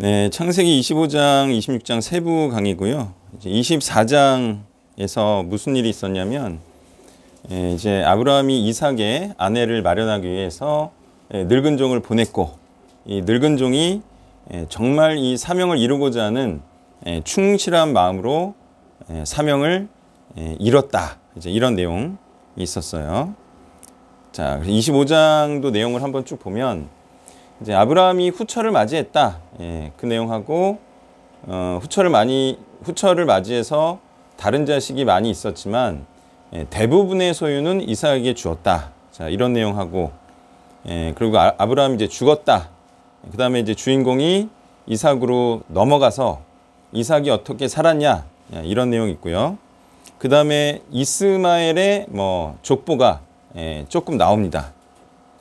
네, 창세기 25장, 26장 세부 강의고요. 이제 24장에서 무슨 일이 있었냐면, 이제 아브라함이 이삭의 아내를 마련하기 위해서 늙은 종을 보냈고, 이 늙은 종이 정말 이 사명을 이루고자 하는 충실한 마음으로 사명을 이뤘다. 이제 이런 내용이 있었어요. 자, 25장도 내용을 한번 쭉 보면, 이제 아브라함이 후처를 맞이했다. 그 내용하고 후처를 맞이해서 다른 자식이 많이 있었지만 대부분의 소유는 이삭에게 주었다. 자, 이런 내용하고 그리고 아브라함이 이제 죽었다. 그 다음에 이제 주인공이 이삭으로 넘어가서 이삭이 어떻게 살았냐 이런 내용이 있고요. 그 다음에 이스마엘의 족보가 조금 나옵니다.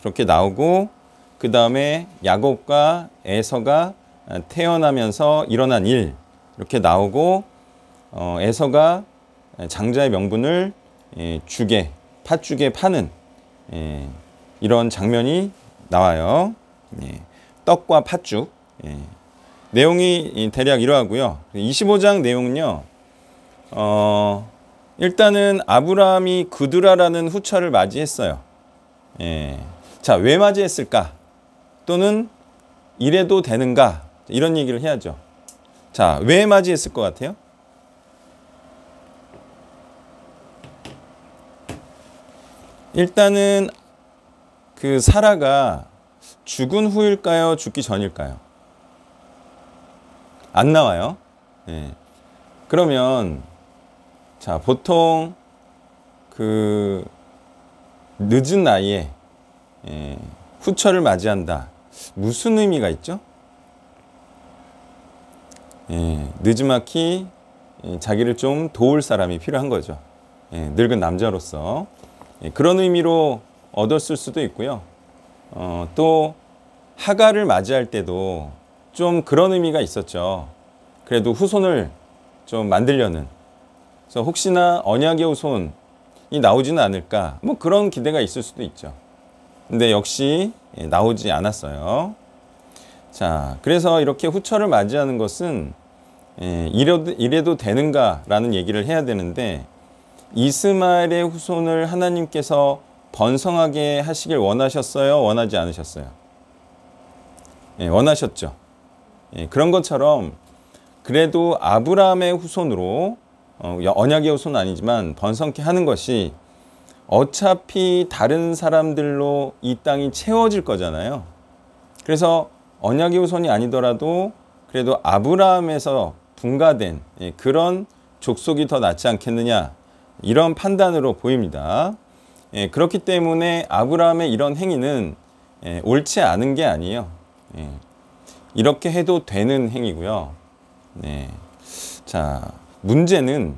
그렇게 나오고 그 다음에 야곱과 에서가 태어나면서 일어난 일 이렇게 나오고 에서가 장자의 명분을 팥죽에 파는 이런 장면이 나와요. 떡과 팥죽. 내용이 대략 이러하고요. 25장 내용은요. 일단은 아브라함이 그두라라는 후처를 맞이했어요. 자, 왜 맞이했을까? 또는 이래도 되는가? 이런 얘기를 해야죠. 자, 왜 맞이했을 것 같아요? 일단은 그 사라가 죽은 후일까요? 죽기 전일까요? 안 나와요. 그러면 자, 보통 그 늦은 나이에 후처를 맞이한다. 무슨 의미가 있죠? 느지막이 자기를 좀 도울 사람이 필요한 거죠. 늙은 남자로서. 그런 의미로 얻었을 수도 있고요. 또 하가를 맞이할 때도 좀 그런 의미가 있었죠. 그래도 후손을 좀 만들려는. 그래서 혹시나 언약의 후손이 나오지는 않을까. 그런 기대가 있을 수도 있죠. 근데 역시 나오지 않았어요. 자, 그래서 이렇게 후처를 맞이하는 것은 이래도 되는가라는 얘기를 해야 되는데 이스마엘의 후손을 하나님께서 번성하게 하시길 원하셨어요? 원하지 않으셨어요? 원하셨죠. 그런 것처럼 그래도 아브라함의 후손으로 언약의 후손은 아니지만 번성케 하는 것이 어차피 다른 사람들로 이 땅이 채워질 거잖아요. 그래서 언약의 후손이 아니더라도 그래도 아브라함에서 분가된 그런 족속이 더 낫지 않겠느냐 이런 판단으로 보입니다. 그렇기 때문에 아브라함의 이런 행위는 옳지 않은 게 아니에요. 이렇게 해도 되는 행위고요. 자, 문제는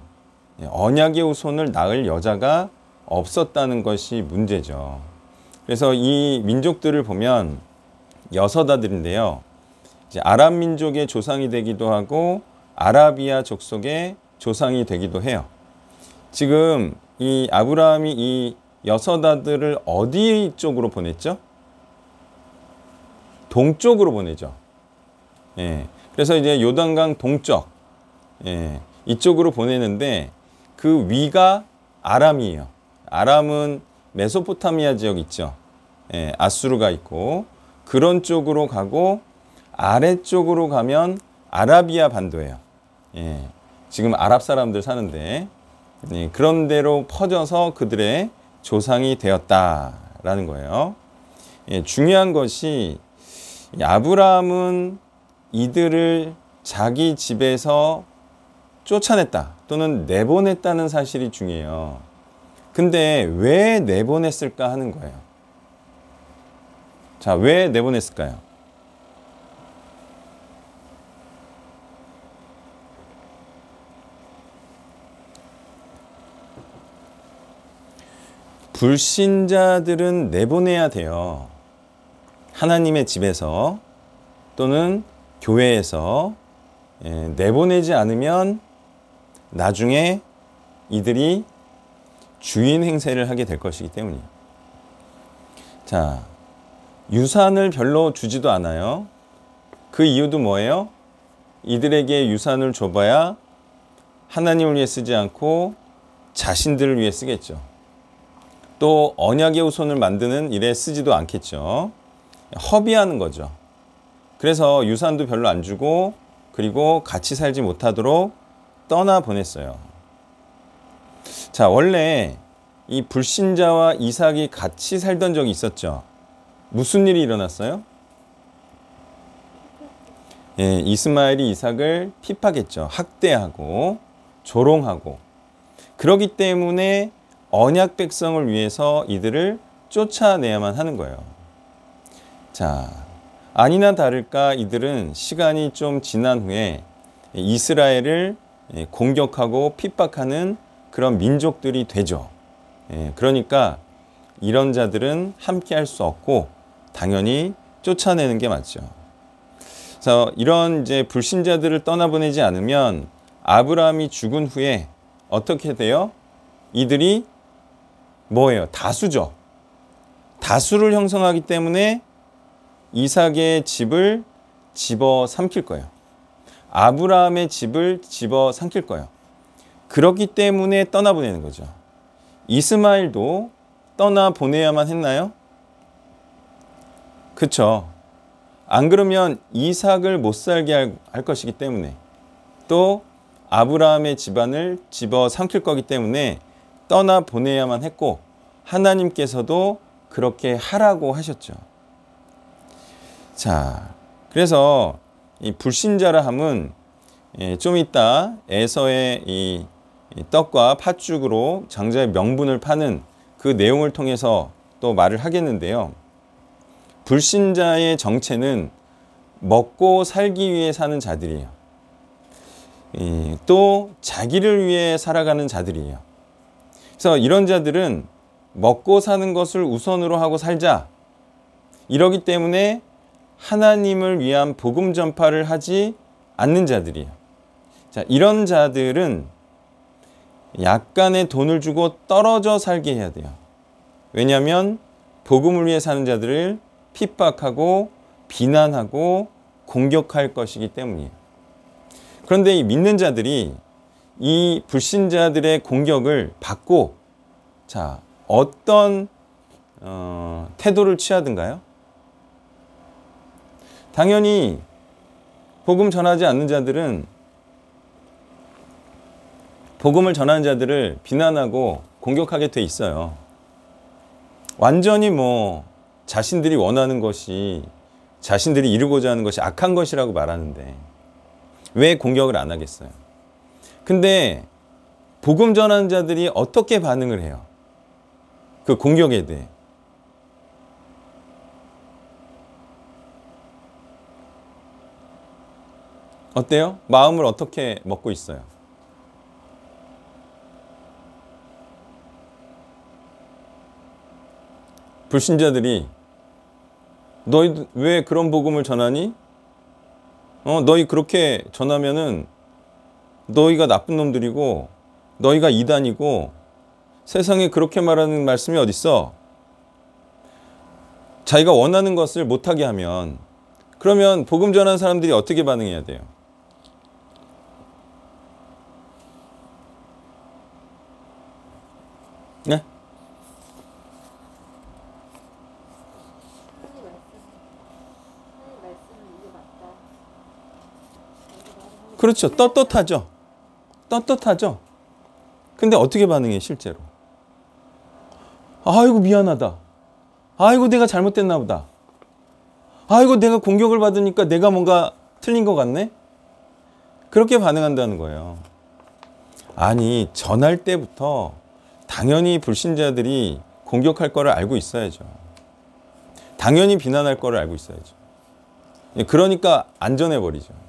언약의 후손을 낳을 여자가 없었다는 것이 문제죠. 그래서 이 민족들을 보면 6아들인데요. 이제 아람 민족의 조상이 되기도 하고 아라비아 족속의 조상이 되기도 해요. 지금 이 아브라함이 이 6아들을 어디 쪽으로 보냈죠? 동쪽으로 보내죠. 그래서 이제 요단강 동쪽 이쪽으로 보내는데 그 위가 아람이에요. 아람은 메소포타미아 지역 있죠. 아수르가 있고 그런 쪽으로 가고 아래쪽으로 가면 아라비아 반도예요. 지금 아랍 사람들 사는데 그런 데로 퍼져서 그들의 조상이 되었다라는 거예요. 중요한 것이 아브라함은 이들을 자기 집에서 쫓아냈다 또는 내보냈다는 사실이 중요해요. 근데 왜 내보냈을까 하는 거예요. 자, 왜 내보냈을까요? 불신자들은 내보내야 돼요. 하나님의 집에서 또는 교회에서 내보내지 않으면 나중에 이들이 주인 행세를 하게 될 것이기 때문이에요. 자, 유산을 별로 주지도 않아요. 그 이유도 뭐예요? 이들에게 유산을 줘봐야 하나님을 위해 쓰지 않고 자신들을 위해 쓰겠죠. 또 언약의 후손을 만드는 일에 쓰지도 않겠죠. 허비하는 거죠. 그래서 유산도 별로 안 주고 그리고 같이 살지 못하도록 떠나보냈어요. 자, 원래 이 불신자와 이삭이 같이 살던 적이 있었죠. 무슨 일이 일어났어요? 예, 이스마엘이 이삭을 핍박했죠. 학대하고 조롱하고. 그렇기 때문에 언약 백성을 위해서 이들을 쫓아내야만 하는 거예요. 자, 아니나 다를까 이들은 시간이 좀 지난 후에 이스라엘을 공격하고 핍박하는 그런 민족들이 되죠. 그러니까 이런 자들은 함께 할 수 없고 당연히 쫓아내는 게 맞죠. 그래서 이런 이제 불신자들을 떠나보내지 않으면 아브라함이 죽은 후에 어떻게 돼요? 이들이 뭐예요? 다수죠. 다수를 형성하기 때문에 이삭의 집을 집어삼킬 거예요. 아브라함의 집을 집어삼킬 거예요. 그렇기 때문에 떠나보내는 거죠. 이스마엘도 떠나보내야만 했나요? 그렇죠. 안 그러면 이삭을 못 살게 할 것이기 때문에 또 아브라함의 집안을 집어삼킬 거기 때문에 떠나보내야만 했고 하나님께서도 그렇게 하라고 하셨죠. 자, 그래서 이 불신자라 함은 좀 이따 에서의 이 떡과 팥죽으로 장자의 명분을 파는 그 내용을 통해서 또 말을 하겠는데요. 불신자의 정체는 먹고 살기 위해 사는 자들이에요. 또 자기를 위해 살아가는 자들이에요. 그래서 이런 자들은 먹고 사는 것을 우선으로 하고 살자. 이러기 때문에 하나님을 위한 복음 전파를 하지 않는 자들이에요. 자, 이런 자들은 약간의 돈을 주고 떨어져 살게 해야 돼요. 왜냐하면 복음을 위해 사는 자들을 핍박하고 비난하고 공격할 것이기 때문이에요. 그런데 이 믿는 자들이 이 불신자들의 공격을 받고 자, 어떤 태도를 취하든가요? 당연히 복음 전하지 않는 자들은 복음을 전하는 자들을 비난하고 공격하게 돼 있어요. 완전히 자신들이 원하는 것이 자신들이 이루고자 하는 것이 악한 것이라고 말하는데 왜 공격을 안 하겠어요? 근데 복음 전하는 자들이 어떻게 반응을 해요? 그 공격에 대해. 어때요? 마음을 어떻게 먹고 있어요? 불신자들이 너희 왜 그런 복음을 전하니? 너희 그렇게 전하면은 너희가 나쁜 놈들이고 너희가 이단이고 세상에 그렇게 말하는 말씀이 어딨어? 자기가 원하는 것을 못하게 하면 그러면 복음 전하는 사람들이 어떻게 반응해야 돼요? 네? 그렇죠. 떳떳하죠. 떳떳하죠. 근데 어떻게 반응해 실제로? 아이고 미안하다. 아이고 내가 잘못됐나 보다. 아이고 내가 공격을 받으니까 내가 뭔가 틀린 것 같네? 그렇게 반응한다는 거예요. 아니 전할 때부터 당연히 불신자들이 공격할 거를 알고 있어야죠. 당연히 비난할 거를 알고 있어야죠. 그러니까 안전해버리죠.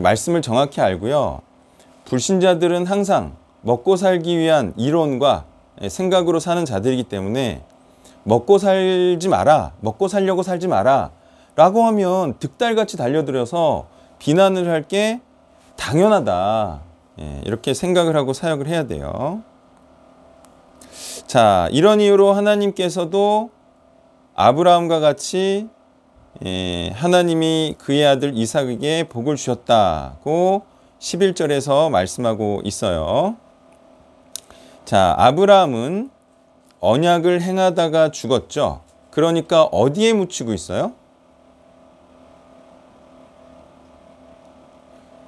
말씀을 정확히 알고요. 불신자들은 항상 먹고 살기 위한 이론과 생각으로 사는 자들이기 때문에 먹고 살지 마라, 먹고 살려고 살지 마라 라고 하면 득달같이 달려들어서 비난을 할 게 당연하다. 이렇게 생각을 하고 사역을 해야 돼요. 자, 이런 이유로 하나님께서도 아브라함과 같이 하나님이 그의 아들 이삭에게 복을 주셨다고 11절에서 말씀하고 있어요. 자, 아브라함은 언약을 행하다가 죽었죠. 그러니까 어디에 묻히고 있어요?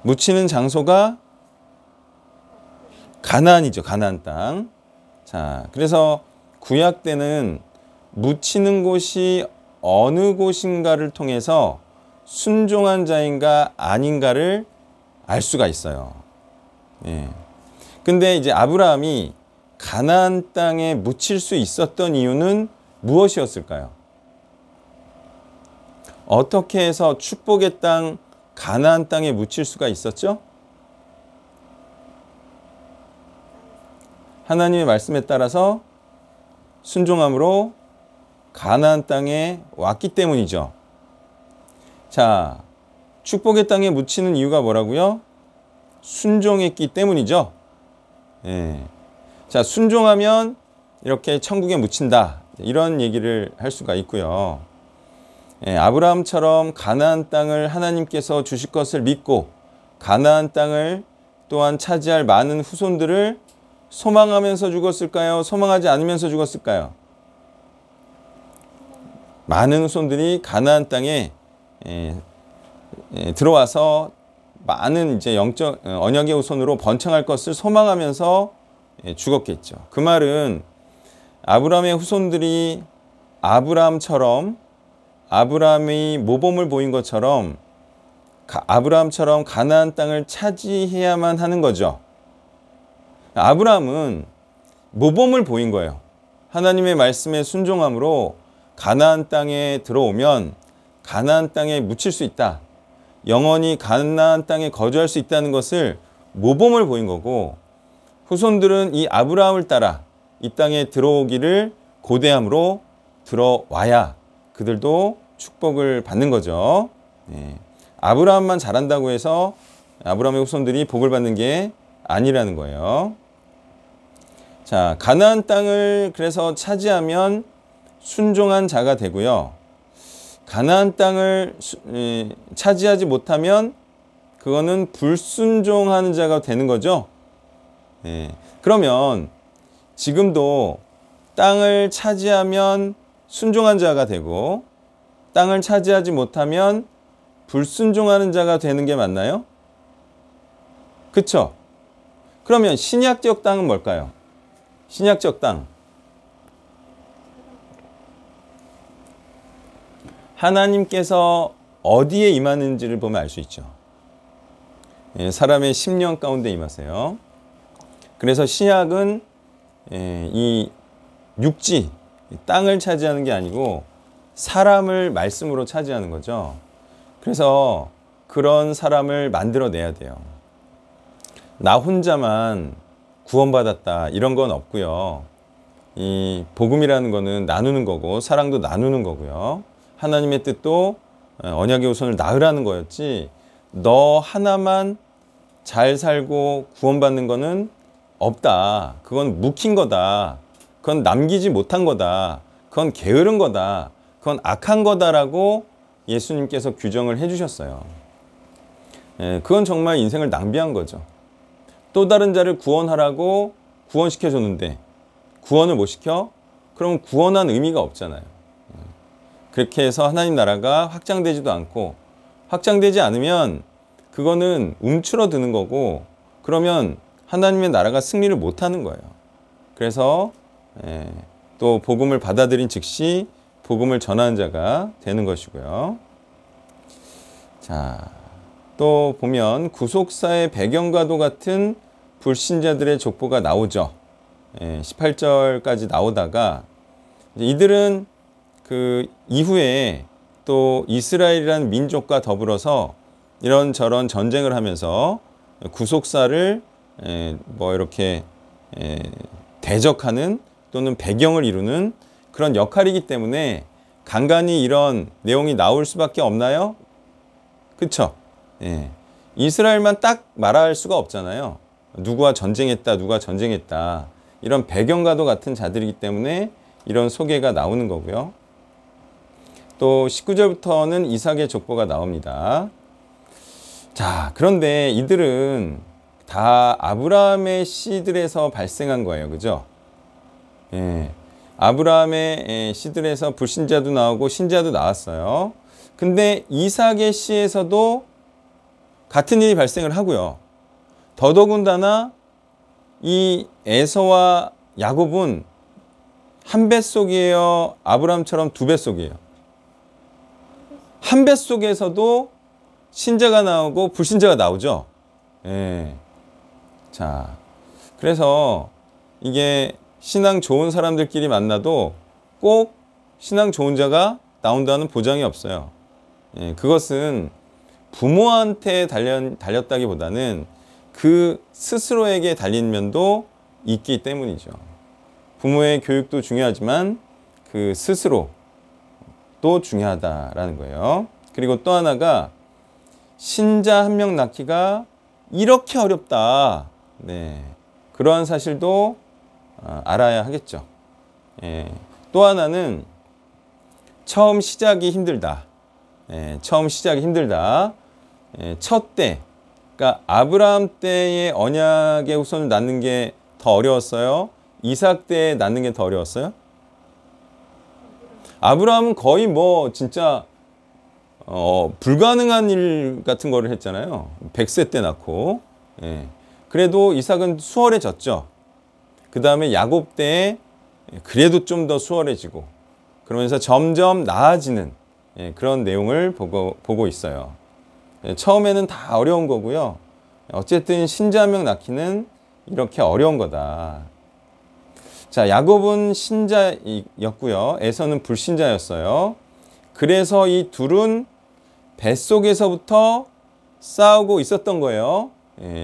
묻히는 장소가 가나안이죠. 가나안 땅. 자, 그래서 구약 때는 묻히는 곳이 어느 곳인가를 통해서 순종한 자인가 아닌가를 알 수가 있어요. 예. 근데 이제 아브라함이 가나안 땅에 묻힐 수 있었던 이유는 무엇이었을까요? 어떻게 해서 축복의 땅 가나안 땅에 묻힐 수가 있었죠? 하나님의 말씀에 따라서 순종함으로 가나안 땅에 왔기 때문이죠. 자, 축복의 땅에 묻히는 이유가 뭐라고요? 순종했기 때문이죠. 예. 자, 순종하면 이렇게 천국에 묻힌다. 이런 얘기를 할 수가 있고요. 예, 아브라함처럼 가나안 땅을 하나님께서 주실 것을 믿고 가나안 땅을 또한 차지할 많은 후손들을 소망하면서 죽었을까요? 소망하지 않으면서 죽었을까요? 많은 후손들이 가나안 땅에 들어와서 많은 이제 영적 언약의 후손으로 번창할 것을 소망하면서 죽었겠죠. 그 말은 아브라함의 후손들이 아브라함처럼 아브라함이 모범을 보인 것처럼 아브라함처럼 가나안 땅을 차지해야만 하는 거죠. 아브라함은 모범을 보인 거예요. 하나님의 말씀에 순종함으로 가나안 땅에 들어오면 가나안 땅에 묻힐 수 있다. 영원히 가나안 땅에 거주할 수 있다는 것을 모범을 보인 거고, 후손들은 이 아브라함을 따라 이 땅에 들어오기를 고대함으로 들어와야 그들도 축복을 받는 거죠. 예. 아브라함만 잘한다고 해서 아브라함의 후손들이 복을 받는 게 아니라는 거예요. 자, 가나안 땅을 그래서 차지하면 순종한 자가 되고요. 가나안 땅을 차지하지 못하면 그거는 불순종하는 자가 되는 거죠. 예. 그러면 지금도 땅을 차지하면 순종한 자가 되고 땅을 차지하지 못하면 불순종하는 자가 되는 게 맞나요? 그렇죠? 그러면 신약적 땅은 뭘까요? 신약적 땅. 하나님께서 어디에 임하는지를 보면 알 수 있죠. 예, 사람의 심령 가운데 임하세요. 그래서 신약은 이 육지, 땅을 차지하는 게 아니고 사람을 말씀으로 차지하는 거죠. 그래서 그런 사람을 만들어내야 돼요. 나 혼자만 구원받았다 이런 건 없고요. 이 복음이라는 거는 나누는 거고 사랑도 나누는 거고요. 하나님의 뜻도 언약의 후손을 낳으라는 거였지, 너 하나만 잘 살고 구원받는 거는 없다. 그건 묵힌 거다. 그건 남기지 못한 거다. 그건 게으른 거다. 그건 악한 거다라고 예수님께서 규정을 해주셨어요. 그건 정말 인생을 낭비한 거죠. 또 다른 자를 구원하라고 구원시켜줬는데 구원을 못 시켜? 그럼 구원한 의미가 없잖아요. 그렇게 해서 하나님 나라가 확장되지도 않고, 확장되지 않으면 그거는 움츠러드는 거고, 그러면 하나님의 나라가 승리를 못하는 거예요. 그래서 또 복음을 받아들인 즉시 복음을 전하는 자가 되는 것이고요. 자, 또 보면 구속사의 배경과도 같은 불신자들의 족보가 나오죠. 18절까지 나오다가 이들은 그 이후에 또 이스라엘이라는 민족과 더불어서 이런저런 전쟁을 하면서 구속사를 뭐 이렇게 대적하는 또는 배경을 이루는 그런 역할이기 때문에 간간히 이런 내용이 나올 수밖에 없나요? 그쵸? 이스라엘만 딱 말할 수가 없잖아요. 누구와 전쟁했다, 누가 전쟁했다. 이런 배경과도 같은 자들이기 때문에 이런 소개가 나오는 거고요. 또 19절부터는 이삭의 족보가 나옵니다. 자, 그런데 이들은 다 아브라함의 씨들에서 발생한 거예요. 그죠? 예. 아브라함의 씨들에서 불신자도 나오고 신자도 나왔어요. 근데 이삭의 씨에서도 같은 일이 발생을 하고요. 더더군다나 이 에서와 야곱은 한 뱃속이에요? 아브라함처럼 두 뱃속이에요? 한 뱃속에서도 신자가 나오고 불신자가 나오죠. 예. 자, 그래서 이게 신앙 좋은 사람들끼리 만나도 꼭 신앙 좋은 자가 나온다는 보장이 없어요. 예, 그것은 부모한테 달렸다기보다는 그 스스로에게 달린 면도 있기 때문이죠. 부모의 교육도 중요하지만 그 스스로도 중요하다라는 거예요. 그리고 또 하나가 신자 한 명 낳기가 이렇게 어렵다. 네, 그러한 사실도 알아야 하겠죠. 예, 또 하나는 처음 시작이 힘들다. 예, 처음 시작이 힘들다. 예, 첫 때, 그러니까 아브라함 때의 언약의 후손을 낳는 게 더 어려웠어요? 이삭 때 낳는 게 더 어려웠어요? 아브라함은 거의 뭐 진짜 불가능한 일 같은 거를 했잖아요. 100세 때 낳고. 예. 그래도 이삭은 수월해졌죠. 그 다음에 야곱 때 그래도 좀 더 수월해지고 그러면서 점점 나아지는 그런 내용을 보고 있어요. 처음에는 다 어려운 거고요. 어쨌든 신자 한 명 낳기는 이렇게 어려운 거다. 자, 야곱은 신자였고요. 에서는 불신자였어요. 그래서 이 둘은 뱃속에서부터 싸우고 있었던 거예요.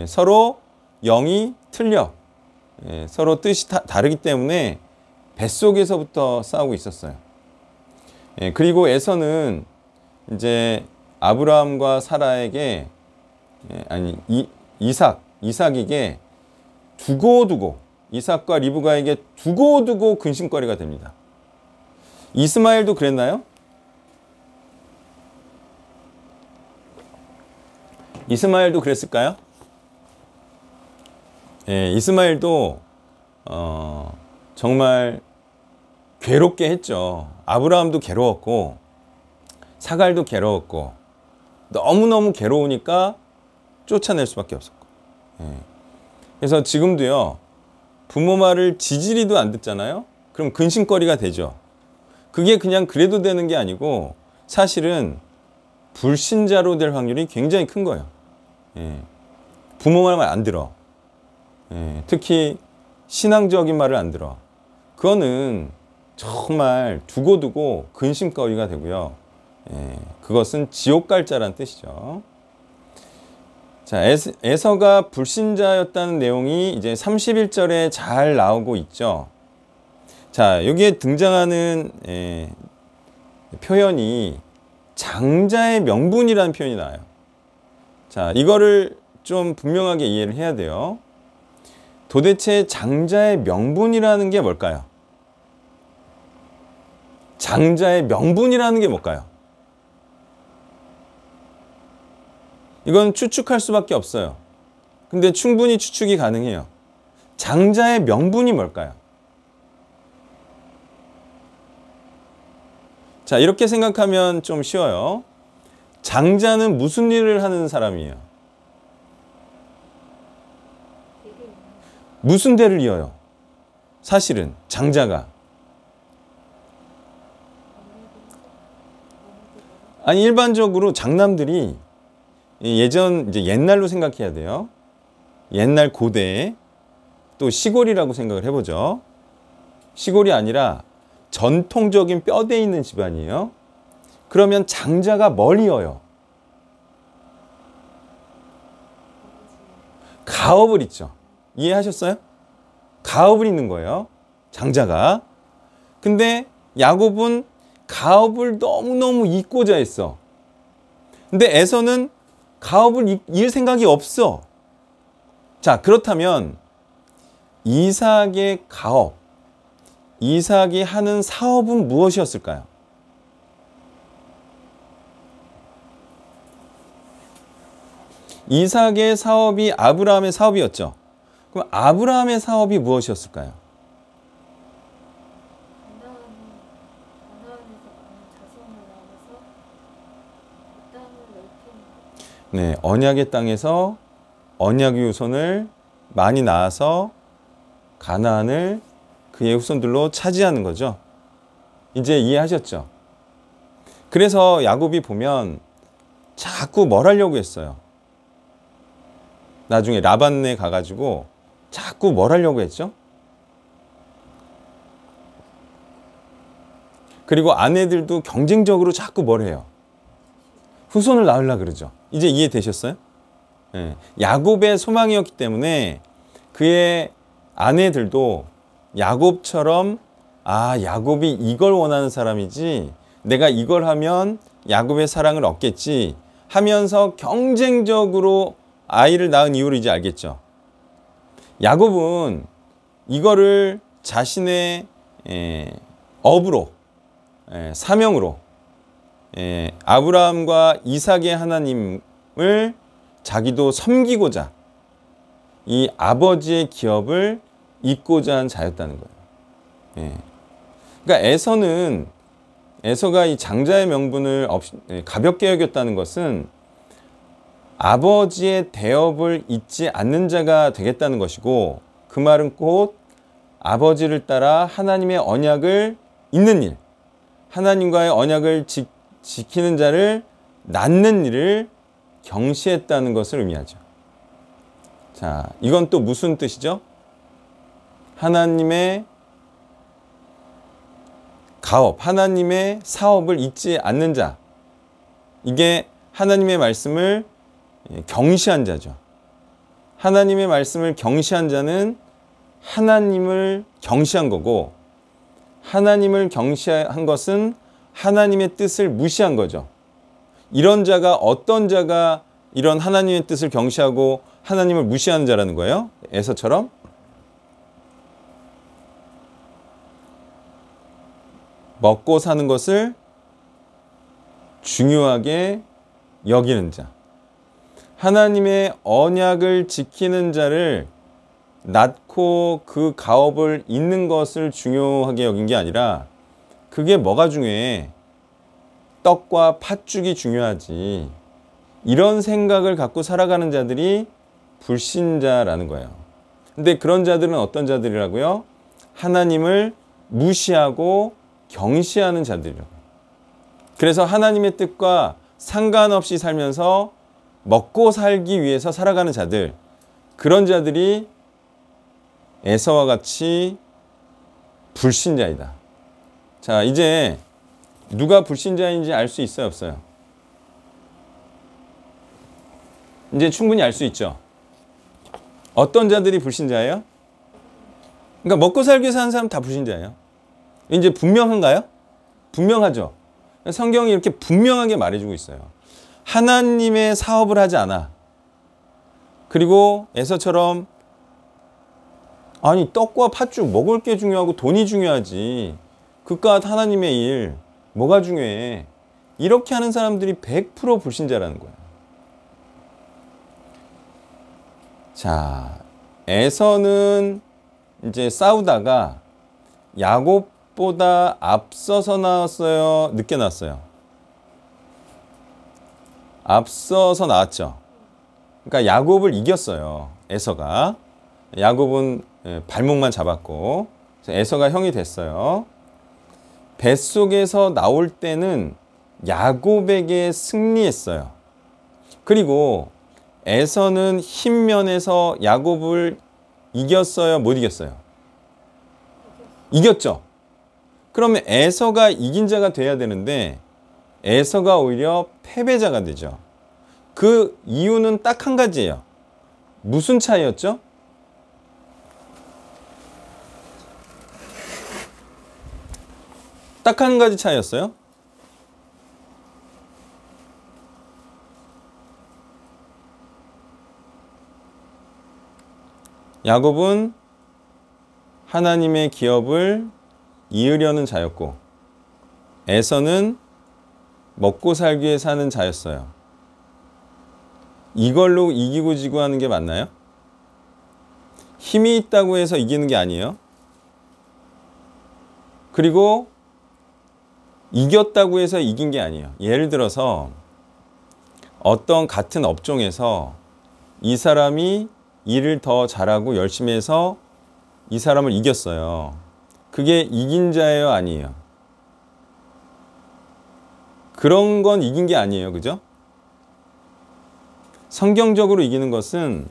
서로 영이 틀려. 서로 뜻이 다르기 때문에 뱃속에서부터 싸우고 있었어요. 그리고 에서는 이제 아브라함과 사라에게 이삭에게 두고두고 이삭과 리브가에게 두고두고 근심거리가 됩니다. 이스마엘도 그랬나요? 이스마엘도 그랬을까요? 예, 이스마엘도 정말 괴롭게 했죠. 아브라함도 괴로웠고 사갈도 괴로웠고 너무너무 괴로우니까 쫓아낼 수밖에 없었고. 예. 그래서 지금도요. 부모 말을 지지리도 안 듣잖아요. 그럼 근심거리가 되죠. 그게 그냥 그래도 되는 게 아니고 사실은 불신자로 될 확률이 굉장히 큰 거예요. 예. 부모 말 안 들어. 예. 특히 신앙적인 말을 안 들어. 그거는 정말 두고두고 근심거리가 되고요. 예. 그것은 지옥 갈 자란 뜻이죠. 자, 에서가 불신자였다는 내용이 이제 31절에 잘 나오고 있죠. 자, 여기에 등장하는 표현이 장자의 명분이라는 표현이 나와요. 자, 이거를 좀 분명하게 이해를 해야 돼요. 도대체 장자의 명분이라는 게 뭘까요? 장자의 명분이라는 게 뭘까요? 이건 추측할 수밖에 없어요. 근데 충분히 추측이 가능해요. 장자의 명분이 뭘까요? 자, 이렇게 생각하면 좀 쉬워요. 장자는 무슨 일을 하는 사람이에요? 무슨 대를 이어요? 사실은 장자가. 아니, 일반적으로 장남들이 이제 옛날로 생각해야 돼요. 옛날 고대, 또 시골이라고 생각을 해보죠. 시골이 아니라 전통적인 뼈대 있는 집안이에요. 그러면 장자가 뭘 이어요? 가업을 잊죠. 이해하셨어요? 가업을 잊는 거예요. 장자가. 근데 야곱은 가업을 너무너무 잊고자 했어. 근데 에서는 가업을 잃을 생각이 없어. 자, 그렇다면 이삭의 가업, 이삭이 하는 사업은 무엇이었을까요? 이삭의 사업이 아브라함의 사업이었죠. 그럼 아브라함의 사업이 무엇이었을까요? 네, 언약의 땅에서 언약의 후손을 많이 낳아서 가나안을 그의 후손들로 차지하는 거죠. 이제 이해하셨죠? 그래서 야곱이 보면 자꾸 뭘 하려고 했어요. 나중에 라반네 가가지고 자꾸 뭘 하려고 했죠? 그리고 아내들도 경쟁적으로 자꾸 뭘 해요? 후손을 낳으려고 그러죠. 이제 이해되셨어요? 네. 야곱의 소망이었기 때문에 그의 아내들도 야곱처럼 야곱이 이걸 원하는 사람이지 내가 이걸 하면 야곱의 사랑을 얻겠지 하면서 경쟁적으로 아이를 낳은 이유를 이제 알겠죠. 야곱은 이거를 자신의 업으로 사명으로 아브라함과 이삭의 하나님을 자기도 섬기고자 이 아버지의 기업을 잇고자 한 자였다는 거예요. 그러니까 에서가 이 장자의 명분을 가볍게 여겼다는 것은 아버지의 대업을 잇지 않는 자가 되겠다는 것이고, 그 말은 곧 아버지를 따라 하나님의 언약을 잇는 일, 하나님과의 언약을 지키는 자를 낳는 일을 경시했다는 것을 의미하죠. 자, 이건 또 무슨 뜻이죠? 하나님의 가업, 하나님의 사업을 잇지 않는 자. 이게 하나님의 말씀을 경시한 자죠. 하나님의 말씀을 경시한 자는 하나님을 경시한 거고, 하나님을 경시한 것은 하나님의 뜻을 무시한 거죠. 이런 자가 어떤 자가 이런 하나님의 뜻을 경시하고 하나님을 무시하는 자라는 거예요? 에서처럼? 먹고 사는 것을 중요하게 여기는 자. 하나님의 언약을 지키는 자를 낳고 그 가업을 잇는 것을 중요하게 여긴 게 아니라, 그게 뭐가 중요해? 떡과 팥죽이 중요하지. 이런 생각을 갖고 살아가는 자들이 불신자라는 거예요. 근데 그런 자들은 어떤 자들이라고요? 하나님을 무시하고 경시하는 자들이라고. 그래서 하나님의 뜻과 상관없이 살면서 먹고 살기 위해서 살아가는 자들, 그런 자들이 에서와 같이 불신자이다. 자, 이제 누가 불신자인지 알 수 있어요, 없어요? 이제 충분히 알 수 있죠. 어떤 자들이 불신자예요? 그러니까 먹고 살기 위해서 사는 사람 다 불신자예요. 이제 분명한가요? 분명하죠. 성경이 이렇게 분명하게 말해주고 있어요. 하나님의 사업을 하지 않아. 그리고 에서처럼 아니 떡과 팥죽 먹을 게 중요하고 돈이 중요하지, 그깟 하나님의 일 뭐가 중요해, 이렇게 하는 사람들이 100% 불신자라는 거예요. 자, 에서는 이제 싸우다가 야곱보다 앞서서 나왔어요, 늦게 나왔어요? 앞서서 나왔죠. 그러니까 야곱을 이겼어요, 에서가. 야곱은 발목만 잡았고, 에서가 형이 됐어요. 뱃속에서 나올 때는 야곱에게 승리했어요. 그리고 에서는 힘 면에서 야곱을 이겼어요, 못 이겼어요? 이겼죠. 그러면 에서가 이긴 자가 돼야 되는데 에서가 오히려 패배자가 되죠. 그 이유는 딱 한 가지예요. 무슨 차이였죠? 딱 한 가지 차이였어요. 야곱은 하나님의 기업을 이으려는 자였고, 에서는 먹고 살기 위해 사는 자였어요. 이걸로 이기고 지고 하는 게 맞나요? 힘이 있다고 해서 이기는 게 아니에요. 그리고 이겼다고 해서 이긴 게 아니에요. 예를 들어서 어떤 같은 업종에서 이 사람이 일을 더 잘하고 열심히 해서 이 사람을 이겼어요. 그게 이긴 자예요, 아니에요? 그런 건 이긴 게 아니에요. 그죠? 성경적으로 이기는 것은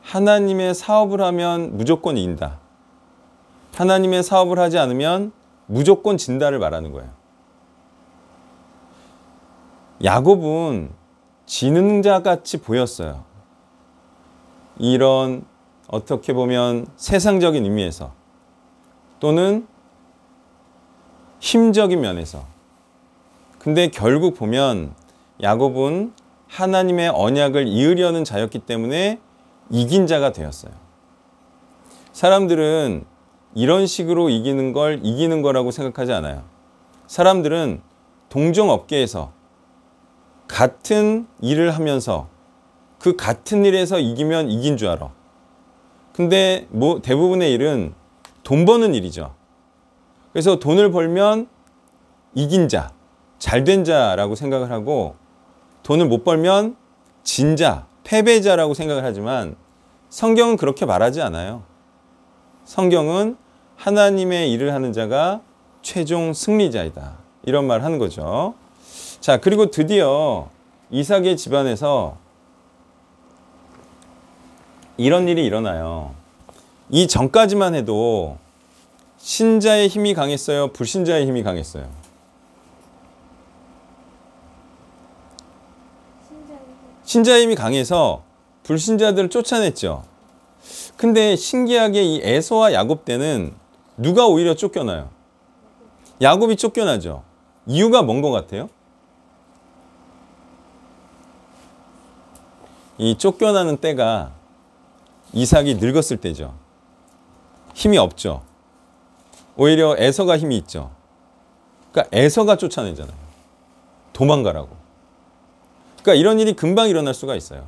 하나님의 사업을 하면 무조건 이긴다. 하나님의 사업을 하지 않으면 무조건 진다를 말하는 거예요. 야곱은 지는 자 같이 보였어요. 이런 어떻게 보면 세상적인 의미에서 또는 힘적인 면에서. 근데 결국 보면 야곱은 하나님의 언약을 이으려는 자였기 때문에 이긴 자가 되었어요. 사람들은 이런 식으로 이기는 걸 이기는 거라고 생각하지 않아요. 사람들은 동종업계에서 같은 일을 하면서 그 같은 일에서 이기면 이긴 줄 알아. 근데 대부분의 일은 돈 버는 일이죠. 그래서 돈을 벌면 이긴 자, 잘된 자라고 생각을 하고 돈을 못 벌면 진 자, 패배자라고 생각을 하지만 성경은 그렇게 말하지 않아요. 성경은 하나님의 일을 하는 자가 최종 승리자이다. 이런 말을 하는 거죠. 자, 그리고 드디어 이삭의 집안에서 이런 일이 일어나요. 이 전까지만 해도 신자의 힘이 강했어요? 불신자의 힘이 강했어요? 신자의 힘이 강해서 불신자들을 쫓아냈죠. 근데 신기하게 이 에서와 야곱 때는 누가 오히려 쫓겨나요? 야곱이 쫓겨나죠. 이유가 뭔 것 같아요? 이 쫓겨나는 때가 이삭이 늙었을 때죠. 힘이 없죠. 오히려 에서가 힘이 있죠. 그러니까 에서가 쫓아내잖아요. 도망가라고. 그러니까 이런 일이 금방 일어날 수가 있어요.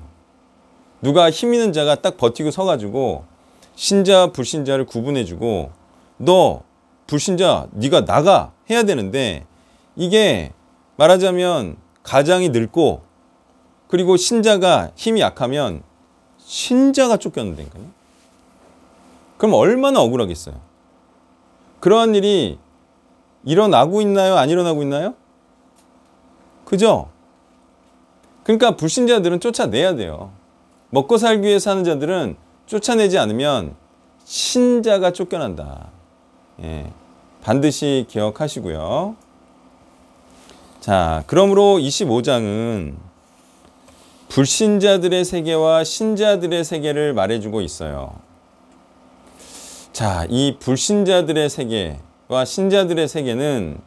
누가 힘 있는 자가 딱 버티고 서가지고 신자 불신자를 구분해주고 너 불신자 네가 나가 해야 되는데 이게 말하자면 가장이 늙고 그리고 신자가 힘이 약하면 신자가 쫓겨난다니까요. 그럼 얼마나 억울하겠어요. 그러한 일이 일어나고 있나요? 안 일어나고 있나요? 그죠? 그러니까 불신자들은 쫓아내야 돼요. 먹고 살기 위해 사는 자들은 쫓아내지 않으면 신자가 쫓겨난다. 예, 반드시 기억하시고요. 자, 그러므로 25장은 불신자들의 세계와 신자들의 세계를 말해주고 있어요. 자, 이 불신자들의 세계와 신자들의 세계는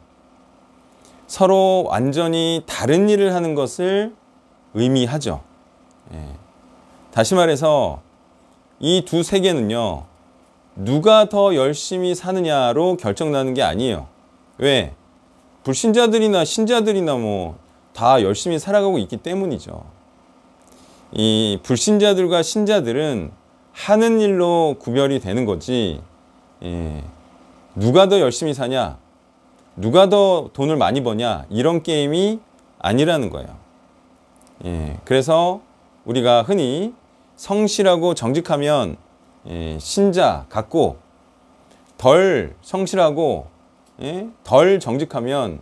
서로 완전히 다른 일을 하는 것을 의미하죠. 예. 다시 말해서 이 두 세계는요, 누가 더 열심히 사느냐로 결정나는 게 아니에요. 왜? 불신자들이나 신자들이나 뭐 다 열심히 살아가고 있기 때문이죠. 이 불신자들과 신자들은 하는 일로 구별이 되는 거지, 예, 누가 더 열심히 사냐, 누가 더 돈을 많이 버냐, 이런 게임이 아니라는 거예요. 예, 그래서 우리가 흔히 성실하고 정직하면 신자 같고 덜 성실하고 덜 정직하면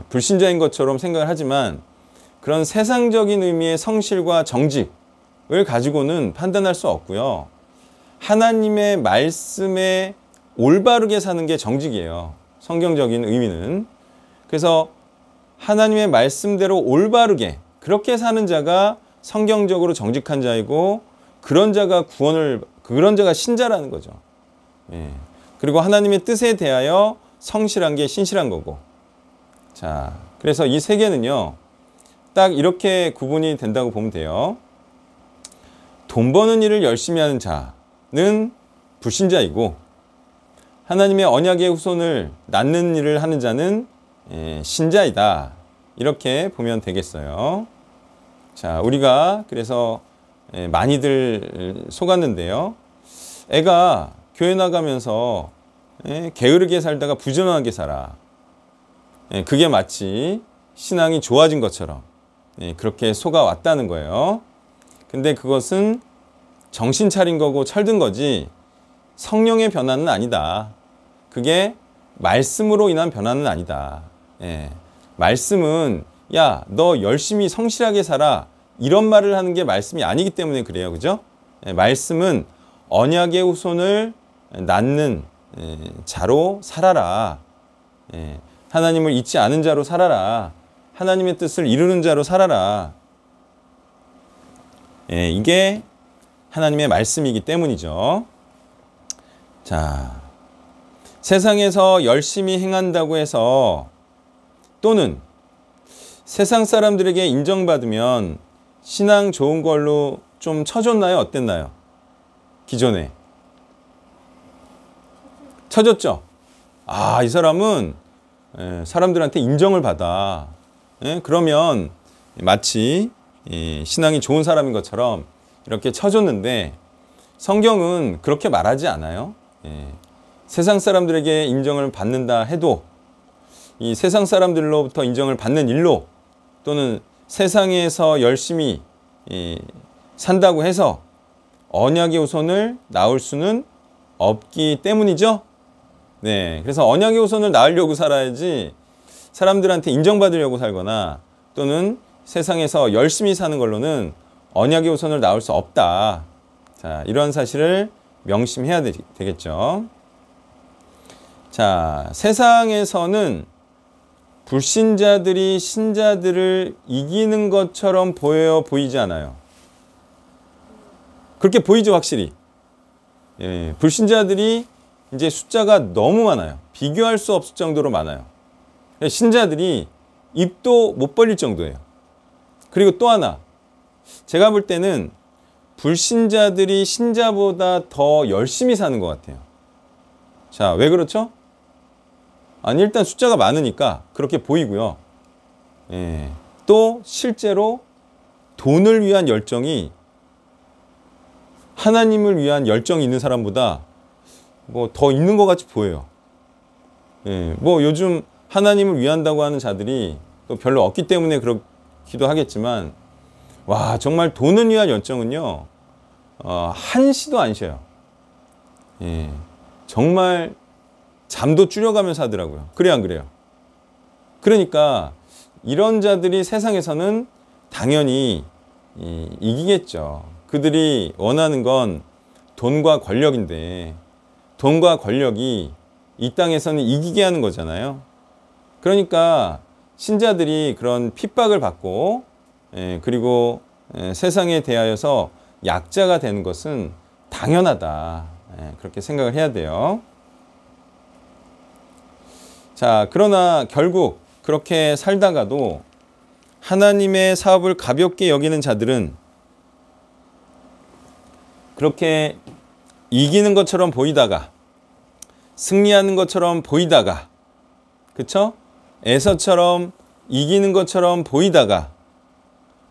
불신자인 것처럼 생각을 하지만 그런 세상적인 의미의 성실과 정직을 가지고는 판단할 수 없고요. 하나님의 말씀에 올바르게 사는 게 정직이에요. 성경적인 의미는. 그래서 하나님의 말씀대로 올바르게 그렇게 사는 자가 성경적으로 정직한 자이고 그런 자가 신자라는 거죠. 예. 그리고 하나님의 뜻에 대하여 성실한 게 신실한 거고. 자, 그래서 이 세계는요, 딱 이렇게 구분이 된다고 보면 돼요. 돈 버는 일을 열심히 하는 자는 불신자이고 하나님의 언약의 후손을 낳는 일을 하는 자는 신자이다. 이렇게 보면 되겠어요. 자, 우리가 그래서 많이들 속았는데요. 애가 교회 나가면서 게으르게 살다가 부지런하게 살아. 그게 마치 신앙이 좋아진 것처럼 그렇게 속아왔다는 거예요. 근데 그것은 정신 차린 거고 철든 거지 성령의 변화는 아니다. 그게 말씀으로 인한 변화는 아니다. 말씀은 야, 너 열심히 성실하게 살아. 이런 말을 하는 게 말씀이 아니기 때문에 그래요. 그죠? 말씀은 언약의 후손을 낳는 자로 살아라. 하나님을 잊지 않은 자로 살아라. 하나님의 뜻을 이루는 자로 살아라. 이게 하나님의 말씀이기 때문이죠. 자, 세상에서 열심히 행한다고 해서 또는 세상 사람들에게 인정받으면 신앙 좋은 걸로 좀 쳐줬나요? 어땠나요? 기존에. 쳐줬죠? 아, 이 사람은 사람들한테 인정을 받아. 그러면 마치 신앙이 좋은 사람인 것처럼 이렇게 쳐줬는데 성경은 그렇게 말하지 않아요. 세상 사람들에게 인정을 받는다 해도 이 세상 사람들로부터 인정을 받는 일로 또는 세상에서 열심히 산다고 해서 언약의 후손을 낳을 수는 없기 때문이죠. 네, 그래서 언약의 후손을 낳으려고 살아야지 사람들한테 인정받으려고 살거나 또는 세상에서 열심히 사는 걸로는 언약의 후손을 낳을 수 없다. 자, 이런 사실을 명심해야 되겠죠. 자, 세상에서는 불신자들이 신자들을 이기는 것처럼 보이지 않아요. 그렇게 보이죠, 확실히. 불신자들이 이제 숫자가 너무 많아요. 비교할 수 없을 정도로 많아요. 신자들이 입도 못 벌릴 정도예요. 그리고 또 하나, 제가 볼 때는 불신자들이 신자보다 더 열심히 사는 것 같아요. 자, 왜 그렇죠? 아니, 일단 숫자가 많으니까 그렇게 보이고요. 또 실제로 돈을 위한 열정이 하나님을 위한 열정이 있는 사람보다 뭐 더 있는 것 같이 보여요. 뭐 요즘 하나님을 위한다고 하는 자들이 또 별로 없기 때문에 그렇기도 하겠지만, 와, 정말 돈을 위한 열정은요, 한시도 안 쉬어요. 정말 잠도 줄여가면서 하더라고요. 그래요, 안 그래요? 그러니까 이런 자들이 세상에서는 당연히 이기겠죠. 그들이 원하는 건 돈과 권력인데 돈과 권력이 이 땅에서는 이기게 하는 거잖아요. 그러니까 신자들이 그런 핍박을 받고 그리고 세상에 대하여서 약자가 되는 것은 당연하다. 그렇게 생각을 해야 돼요. 자, 그러나 결국 그렇게 살다가도 하나님의 사업을 가볍게 여기는 자들은 그렇게 이기는 것처럼 보이다가 승리하는 것처럼 보이다가, 그쵸? 에서처럼 이기는 것처럼 보이다가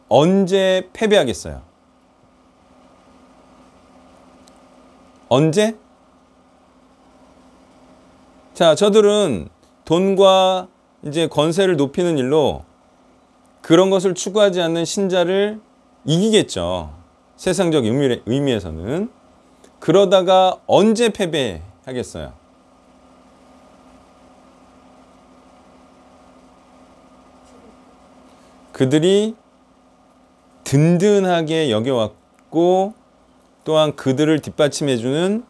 언제 패배하겠어요? 언제? 자, 저들은 돈과 이제 권세를 높이는 일로 그런 것을 추구하지 않는 신자를 이기겠죠. 세상적 의미에서는. 그러다가 언제 패배하겠어요? 그들이 든든하게 여겨왔고 또한 그들을 뒷받침해주는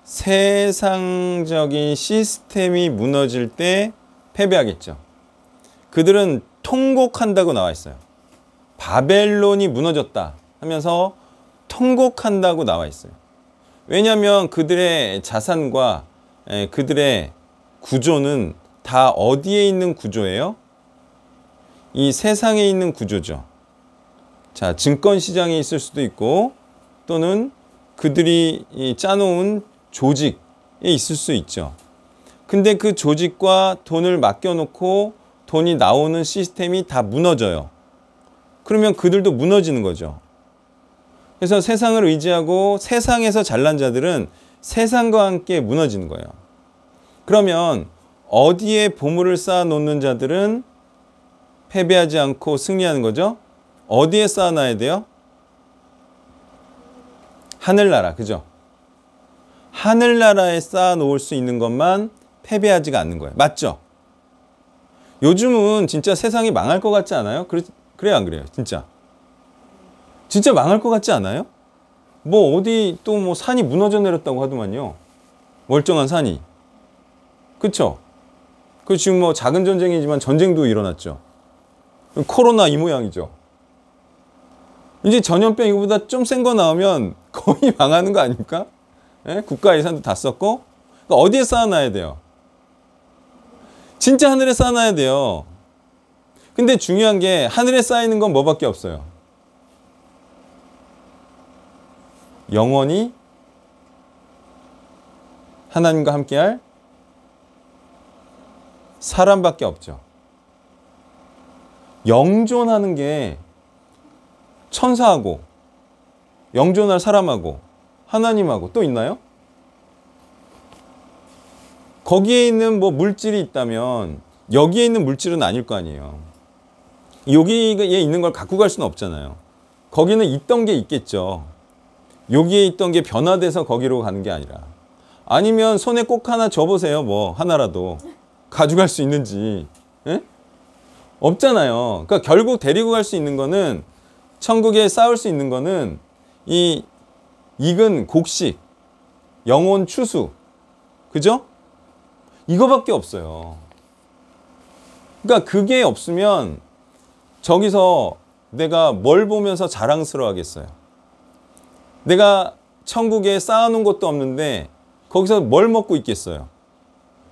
세상적인 시스템이 무너질 때 패배하겠죠. 그들은 통곡한다고 나와 있어요. 바벨론이 무너졌다 하면서 통곡한다고 나와 있어요. 왜냐하면 그들의 자산과 그들의 구조는 다 어디에 있는 구조예요? 이 세상에 있는 구조죠. 자, 증권시장에 있을 수도 있고 또는 그들이 짜놓은 조직에 있을 수 있죠. 근데 그 조직과 돈을 맡겨놓고 돈이 나오는 시스템이 다 무너져요. 그러면 그들도 무너지는 거죠. 그래서 세상을 의지하고 세상에서 잘난 자들은 세상과 함께 무너지는 거예요. 그러면 어디에 보물을 쌓아놓는 자들은 패배하지 않고 승리하는 거죠? 어디에 쌓아놔야 돼요? 하늘나라, 그죠? 하늘나라에 쌓아놓을 수 있는 것만 패배하지가 않는 거예요. 맞죠? 요즘은 진짜 세상이 망할 것 같지 않아요? 그래요, 안 그래요? 진짜 망할 것 같지 않아요? 뭐 어디 또 뭐 산이 무너져 내렸다고 하더만요. 멀쩡한 산이. 그쵸? 그 지금 뭐 작은 전쟁이지만 전쟁도 일어났죠. 코로나 이 모양이죠. 이제 전염병 이거보다 좀 센 거 나오면 거의 망하는 거 아닙니까? 예? 국가 예산도 다 썼고. 그러니까 어디에 쌓아놔야 돼요? 진짜 하늘에 쌓아놔야 돼요. 근데 중요한 게 하늘에 쌓이는 건 뭐밖에 없어요. 영원히 하나님과 함께할 사람밖에 없죠. 영존하는 게 천사하고 영존할 사람하고 하나님하고 또 있나요? 거기에 있는 뭐 물질이 있다면 여기에 있는 물질은 아닐 거 아니에요. 여기에 있는 걸 갖고 갈 수는 없잖아요. 거기는 있던 게 있겠죠. 여기에 있던 게 변화돼서 거기로 가는 게 아니라. 아니면 손에 꼭 하나 줘보세요. 뭐 하나라도 가져갈 수 있는지. 예? 없잖아요. 그러니까 결국 데리고 갈 수 있는 거는, 천국에 쌓을 수 있는 거는 이 익은 곡식, 영혼 추수, 그죠? 이거밖에 없어요. 그러니까 그게 없으면 저기서 내가 뭘 보면서 자랑스러워 하겠어요? 내가 천국에 쌓아놓은 것도 없는데 거기서 뭘 먹고 있겠어요?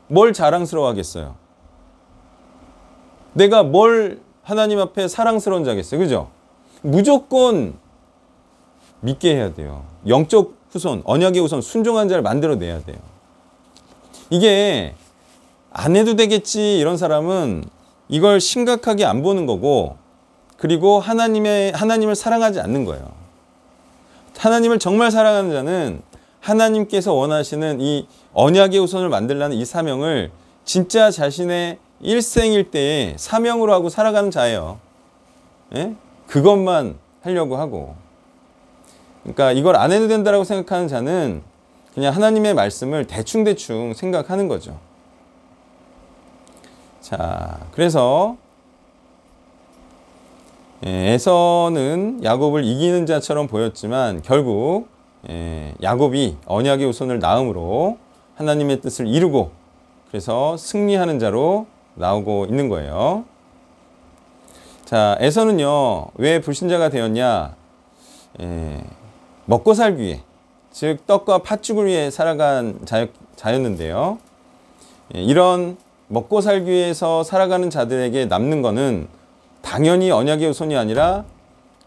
뭘 자랑스러워 하겠어요? 내가 뭘 하나님 앞에 사랑스러운 자겠어요? 그죠? 무조건 믿게 해야 돼요. 영적 후손, 언약의 후손, 순종한 자를 만들어내야 돼요. 이게 안 해도 되겠지 이런 사람은 이걸 심각하게 안 보는 거고, 그리고 하나님을 사랑하지 않는 거예요. 하나님을 정말 사랑하는 자는 하나님께서 원하시는 이 언약의 후손을 만들라는 이 사명을 진짜 자신의 일생일 때에 사명으로 하고 살아가는 자예요. 예? 그것만 하려고 하고. 그러니까 이걸 안 해도 된다고 생각하는 자는 그냥 하나님의 말씀을 대충대충 생각하는 거죠. 자, 그래서 에서는 야곱을 이기는 자처럼 보였지만 결국 야곱이 언약의 후손을 낳음으로 하나님의 뜻을 이루고 그래서 승리하는 자로 나오고 있는 거예요. 자, 에서는요 왜 불신자가 되었냐? 먹고 살기 위해, 즉 떡과 팥죽을 위해 살아간 자였는데요. 이런 먹고 살기 위해서 살아가는 자들에게 남는 거는 당연히 언약의 후손이 아니라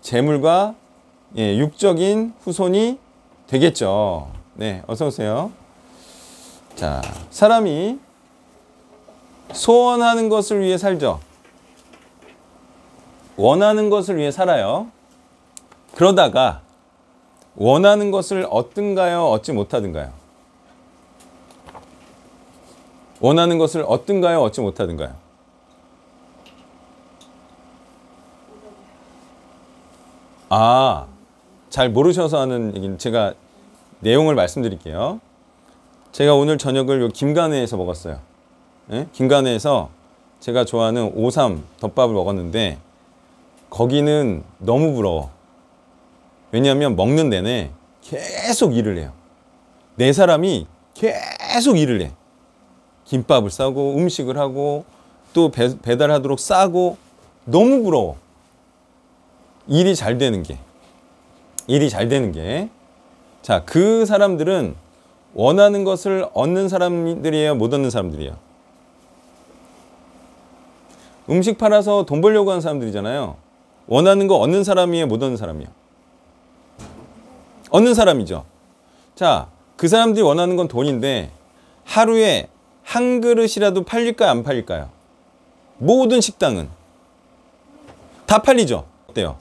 재물과 육적인 후손이 되겠죠. 네, 어서 오세요. 자, 사람이 소원하는 것을 위해 살죠. 원하는 것을 위해 살아요. 그러다가 원하는 것을 얻든가요, 얻지 못하든가요? 원하는 것을 얻든가요, 얻지 못하든가요? 아, 잘 모르셔서 하는 얘기는 제가 내용을 말씀드릴게요. 제가 오늘 저녁을 김간회에서 먹었어요. 예? 김간회에서 제가 좋아하는 오삼 덮밥을 먹었는데 거기는 너무 부러워. 왜냐하면 먹는 내내 계속 일을 해요. 네 사람이 계속 일을 해. 김밥을 싸고 음식을 하고 또 배달하도록 싸고. 너무 부러워. 일이 잘 되는 게. 자, 그 사람들은 원하는 것을 얻는 사람들이에요, 못 얻는 사람들이에요? 음식 팔아서 돈 벌려고 하는 사람들이잖아요. 원하는 거 얻는 사람이에요, 못 얻는 사람이에요? 얻는 사람이죠. 자, 그 사람들이 원하는 건 돈인데 하루에 한 그릇이라도 팔릴까요, 안 팔릴까요? 모든 식당은 다 팔리죠. 어때요?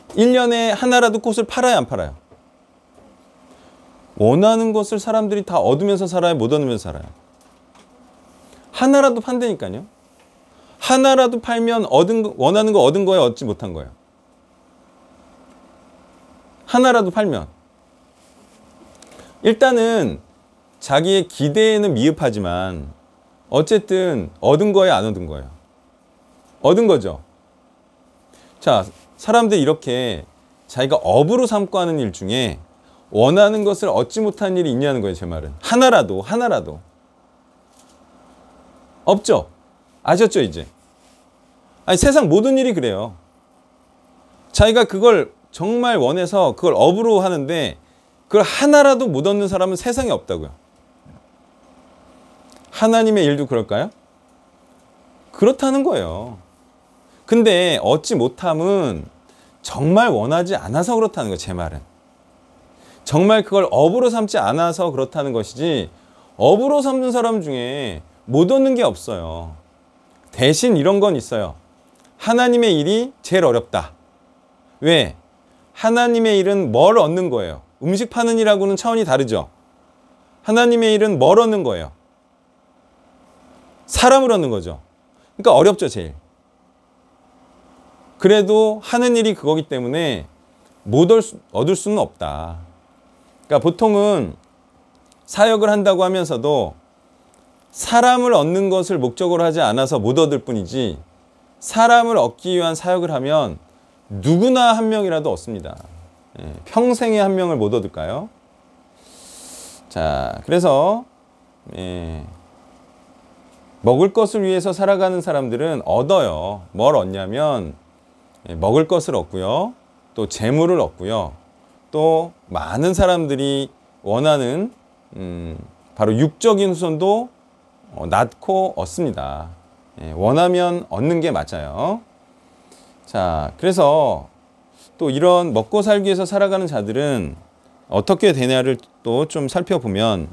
1년에 하나라도 꽃을 팔아요, 안 팔아요? 원하는 것을 사람들이 다 얻으면서 살아요, 못 얻으면서 살아요? 하나라도 판다니까요. 하나라도 팔면 원하는 거 얻은 거예요, 얻지 못한 거예요? 하나라도 팔면. 일단은 자기의 기대에는 미흡하지만 어쨌든 얻은 거예요, 안 얻은 거예요? 얻은 거죠. 자, 사람들이 이렇게 자기가 업으로 삼고 하는 일 중에 원하는 것을 얻지 못한 일이 있냐는 거예요, 제 말은. 하나라도. 없죠? 아셨죠, 이제? 아니, 세상 모든 일이 그래요. 자기가 그걸 정말 원해서 그걸 업으로 하는데 그걸 하나라도 못 얻는 사람은 세상에 없다고요. 하나님의 일도 그럴까요? 그렇다는 거예요. 근데 얻지 못함은 정말 원하지 않아서 그렇다는 거예요, 제 말은. 정말 그걸 업으로 삼지 않아서 그렇다는 것이지 업으로 삼는 사람 중에 못 얻는 게 없어요. 대신 이런 건 있어요. 하나님의 일이 제일 어렵다. 왜? 하나님의 일은 뭘 얻는 거예요? 음식 파는 일하고는 차원이 다르죠. 하나님의 일은 뭘 얻는 거예요? 사람을 얻는 거죠. 그러니까 어렵죠, 제일. 그래도 하는 일이 그거기 때문에 못 얻을 수는 없다. 그러니까 보통은 사역을 한다고 하면서도 사람을 얻는 것을 목적으로 하지 않아서 못 얻을 뿐이지 사람을 얻기 위한 사역을 하면 누구나 한 명이라도 얻습니다. 평생에 한 명을 못 얻을까요? 자, 그래서 먹을 것을 위해서 살아가는 사람들은 얻어요. 뭘 얻냐면 먹을 것을 얻고요. 또 재물을 얻고요. 또 많은 사람들이 원하는 바로 육적인 후손도 낳고 얻습니다. 원하면 얻는 게 맞아요. 자, 그래서 또 이런 먹고 살기 위해서 살아가는 자들은 어떻게 되냐를 또 좀 살펴보면,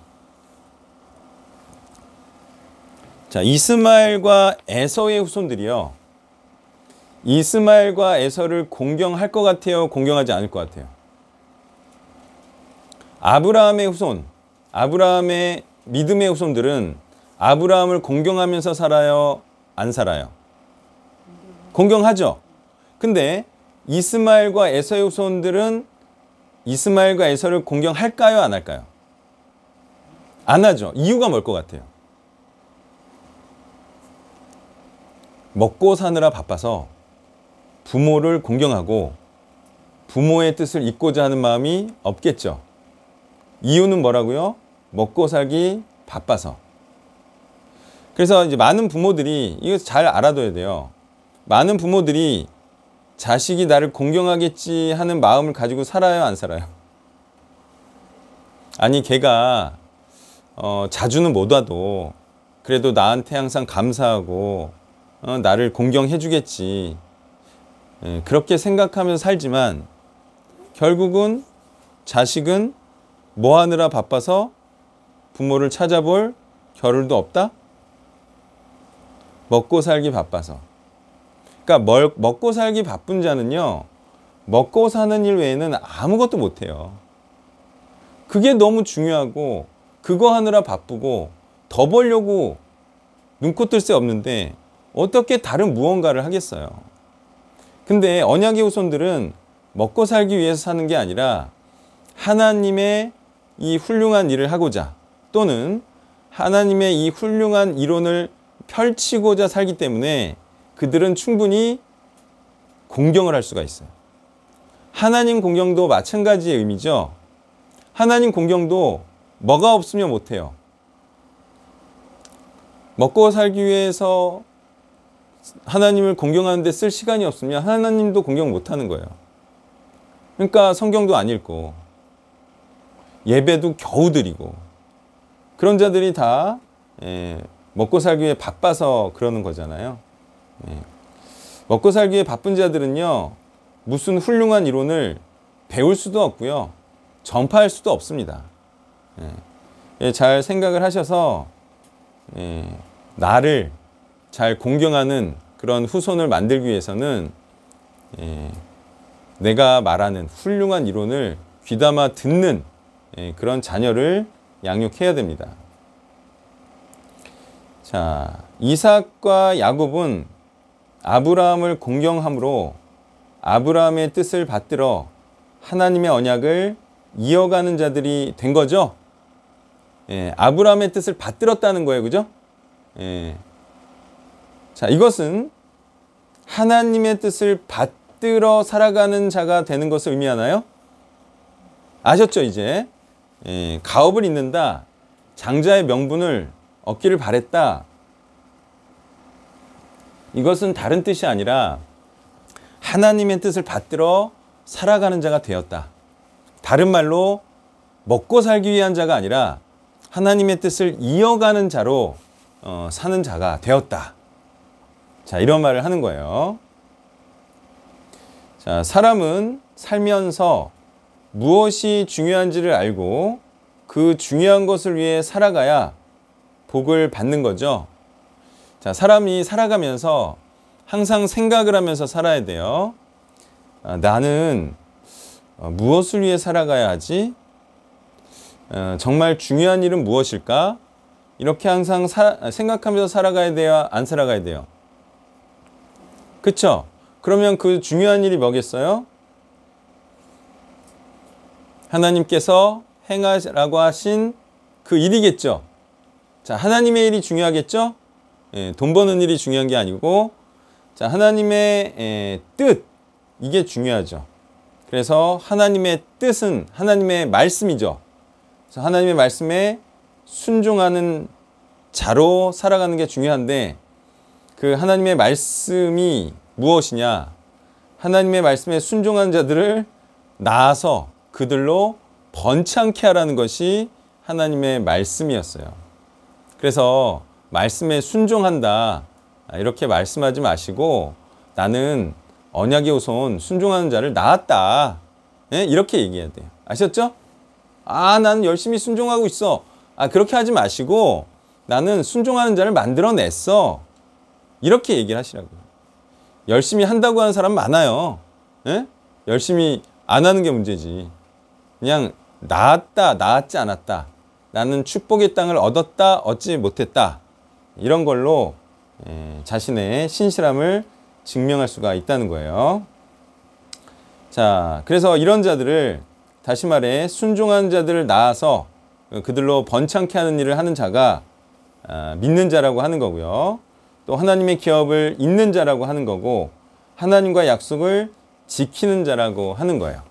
자, 이스마엘과 에서의 후손들이요. 이스마엘과 에서를 공경할 것 같아요? 공경하지 않을 것 같아요? 아브라함의 후손, 아브라함의 믿음의 후손들은 아브라함을 공경하면서 살아요? 안 살아요? 공경하죠. 근데 이스마엘과 에서의 후손들은 이스마엘과 에서를 공경할까요? 안 할까요? 안 하죠. 이유가 뭘 것 같아요? 먹고 사느라 바빠서 부모를 공경하고 부모의 뜻을 잇고자 하는 마음이 없겠죠. 이유는 뭐라고요? 먹고 살기 바빠서. 그래서 이제 많은 부모들이 이거 잘 알아둬야 돼요. 많은 부모들이 자식이 나를 공경하겠지 하는 마음을 가지고 살아요, 안 살아요? 아니, 걔가 자주는 못 와도 그래도 나한테 항상 감사하고 나를 공경해 주겠지. 그렇게 생각하면서 살지만 결국은 자식은 뭐 하느라 바빠서 부모를 찾아볼 겨를도 없다? 먹고 살기 바빠서. 그러니까 먹고 살기 바쁜 자는요, 먹고 사는 일 외에는 아무것도 못해요. 그게 너무 중요하고 그거 하느라 바쁘고 더 벌려고 눈코 뜰 새 없는데 어떻게 다른 무언가를 하겠어요. 근데 언약의 후손들은 먹고 살기 위해서 사는 게 아니라 하나님의 이 훌륭한 일을 하고자, 또는 하나님의 이 훌륭한 이론을 펼치고자 살기 때문에 그들은 충분히 공경을 할 수가 있어요. 하나님 공경도 마찬가지의 의미죠. 하나님 공경도 뭐가 없으면 못해요. 먹고 살기 위해서 하나님을 공경하는 데 쓸 시간이 없으면 하나님도 공경 못하는 거예요. 그러니까 성경도 안 읽고 예배도 겨우 드리고 그런 자들이 다 먹고 살기 위해 바빠서 그러는 거잖아요. 먹고 살기 위해 바쁜 자들은요, 무슨 훌륭한 이론을 배울 수도 없고요, 전파할 수도 없습니다. 잘 생각을 하셔서 나를 잘 공경하는 그런 후손을 만들기 위해서는 내가 말하는 훌륭한 이론을 귀담아 듣는 그런 자녀를 양육해야 됩니다. 자, 이삭과 야곱은 아브라함을 공경함으로 아브라함의 뜻을 받들어 하나님의 언약을 이어가는 자들이 된 거죠. 아브라함의 뜻을 받들었다는 거예요. 그죠? 자, 이것은 하나님의 뜻을 받들어 살아가는 자가 되는 것을 의미하나요? 아셨죠, 이제? 가업을 잇는다, 장자의 명분을 얻기를 바랬다. 이것은 다른 뜻이 아니라 하나님의 뜻을 받들어 살아가는 자가 되었다. 다른 말로 먹고 살기 위한 자가 아니라 하나님의 뜻을 이어가는 자로 사는 자가 되었다. 자, 이런 말을 하는 거예요. 자, 사람은 살면서 무엇이 중요한지를 알고 그 중요한 것을 위해 살아가야 복을 받는 거죠. 자, 사람이 살아가면서 항상 생각을 하면서 살아야 돼요. 나는 무엇을 위해 살아가야 하지? 정말 중요한 일은 무엇일까? 이렇게 항상 생각하면서 살아가야 돼요? 안 살아가야 돼요? 그쵸? 그러면 그 중요한 일이 뭐겠어요? 하나님께서 행하라고 하신 그 일이겠죠. 자, 하나님의 일이 중요하겠죠? 돈 버는 일이 중요한 게 아니고, 자, 하나님의 뜻, 이게 중요하죠. 그래서 하나님의 뜻은 하나님의 말씀이죠. 그래서 하나님의 말씀에 순종하는 자로 살아가는 게 중요한데, 그 하나님의 말씀이 무엇이냐? 하나님의 말씀에 순종하는 자들을 낳아서 그들로 번창케 하라는 것이 하나님의 말씀이었어요. 그래서 말씀에 순종한다, 이렇게 말씀하지 마시고 나는 언약의 후손 순종하는 자를 낳았다, 이렇게 얘기해야 돼요. 아셨죠? 나는 열심히 순종하고 있어. 그렇게 하지 마시고 나는 순종하는 자를 만들어냈어, 이렇게 얘기를 하시라고요. 열심히 한다고 하는 사람 많아요. 열심히 안 하는 게 문제지. 그냥 낳았다, 낳았지 않았다, 나는 축복의 땅을 얻었다, 얻지 못했다, 이런 걸로 자신의 신실함을 증명할 수가 있다는 거예요. 자, 그래서 이런 자들을, 다시 말해 순종하는 자들을 낳아서 그들로 번창케 하는 일을 하는 자가 믿는 자라고 하는 거고요. 또 하나님의 기업을 잇는 자라고 하는 거고, 하나님과 약속을 지키는 자라고 하는 거예요.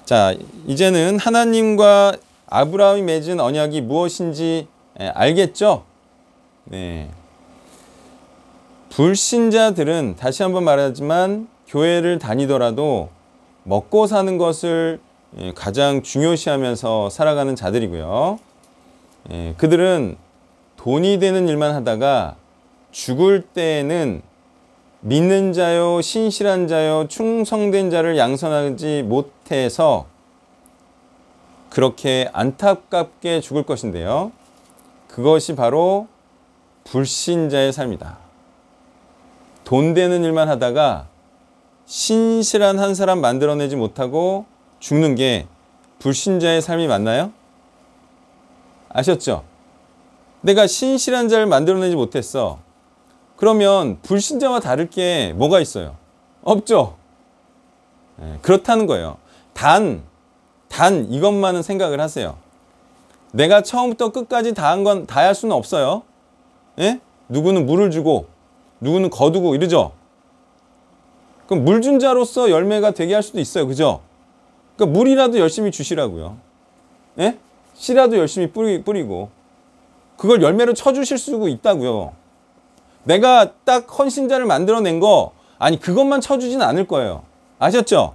자, 이제는 하나님과 아브라함이 맺은 언약이 무엇인지 알겠죠? 네. 불신자들은, 다시 한번 말하지만, 교회를 다니더라도 먹고 사는 것을 가장 중요시하면서 살아가는 자들이고요. 그들은 돈이 되는 일만 하다가 죽을 때에는 믿는 자요, 신실한 자요, 충성된 자를 양선하지 못해서 그렇게 안타깝게 죽을 것인데요. 그것이 바로 불신자의 삶이다. 돈 되는 일만 하다가 신실한 한 사람 만들어내지 못하고 죽는 게 불신자의 삶이 맞나요? 아셨죠? 내가 신실한 자를 만들어내지 못했어. 그러면 불신자와 다를 게 뭐가 있어요? 없죠? 그렇다는 거예요. 단 이것만은 생각을 하세요. 내가 처음부터 끝까지 다 할 수는 없어요. 누구는 물을 주고 누구는 거두고 이러죠. 그럼 물 준 자로서 열매가 되게 할 수도 있어요. 그죠? 그러니까 물이라도 열심히 주시라고요. 씨라도 열심히 뿌리고 그걸 열매로 쳐주실 수 있다고요. 내가 딱 헌신자를 만들어낸 거, 그것만 쳐주진 않을 거예요. 아셨죠?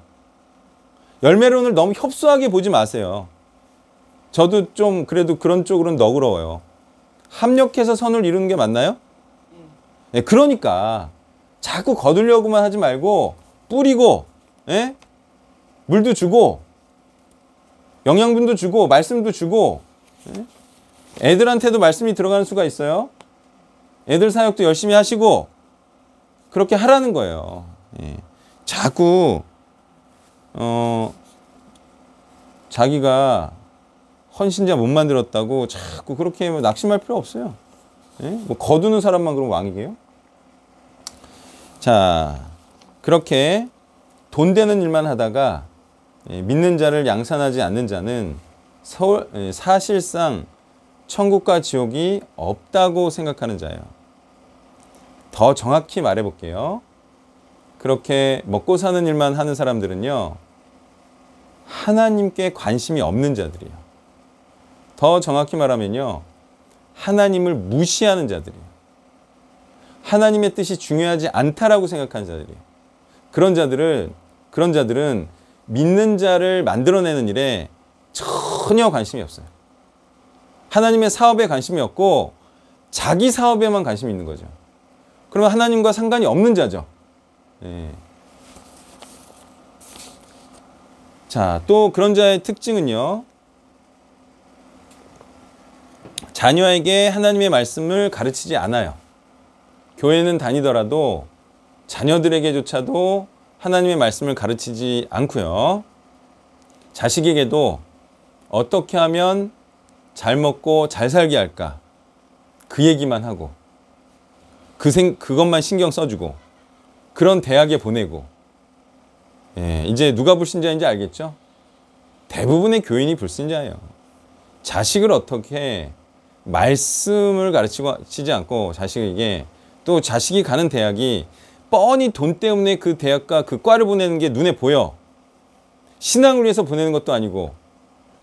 열매론을 너무 협소하게 보지 마세요. 저도 좀 그래도 그런 쪽으로는 너그러워요. 합력해서 선을 이루는 게 맞나요? 그러니까 자꾸 거두려고만 하지 말고 뿌리고, 물도 주고 영양분도 주고 말씀도 주고, 애들한테도 말씀이 들어가는 수가 있어요. 애들 사역도 열심히 하시고, 그렇게 하라는 거예요. 예. 자꾸 자기가 헌신자 못 만들었다고 자꾸 그렇게 낙심할 필요 없어요. 예? 뭐 거두는 사람만 그럼 왕이게요? 자, 그렇게 돈 되는 일만 하다가 믿는 자를 양산하지 않는 자는 사실상 천국과 지옥이 없다고 생각하는 자예요. 더 정확히 말해 볼게요. 그렇게 먹고 사는 일만 하는 사람들은요, 하나님께 관심이 없는 자들이에요. 더 정확히 말하면요, 하나님을 무시하는 자들이에요. 하나님의 뜻이 중요하지 않다라고 생각하는 자들이에요. 그런 자들은 믿는 자를 만들어내는 일에 전혀 관심이 없어요. 하나님의 사업에 관심이 없고 자기 사업에만 관심이 있는 거죠. 그러면 하나님과 상관이 없는 자죠. 예. 자, 또 그런 자의 특징은요, 자녀에게 하나님의 말씀을 가르치지 않아요. 교회는 다니더라도 자녀들에게조차도 하나님의 말씀을 가르치지 않고요. 자식에게도 어떻게 하면 잘 먹고 잘 살게 할까? 그 얘기만 하고 그것만 신경 써주고 그런 대학에 보내고. 예, 이제 누가 불신자인지 알겠죠? 대부분의 교인이 불신자예요. 자식을 어떻게 말씀을 가르치지 않고 자식에게, 또 자식이 가는 대학이 뻔히 돈 때문에 그 대학과 그 과를 보내는 게 눈에 보여. 신앙을 위해서 보내는 것도 아니고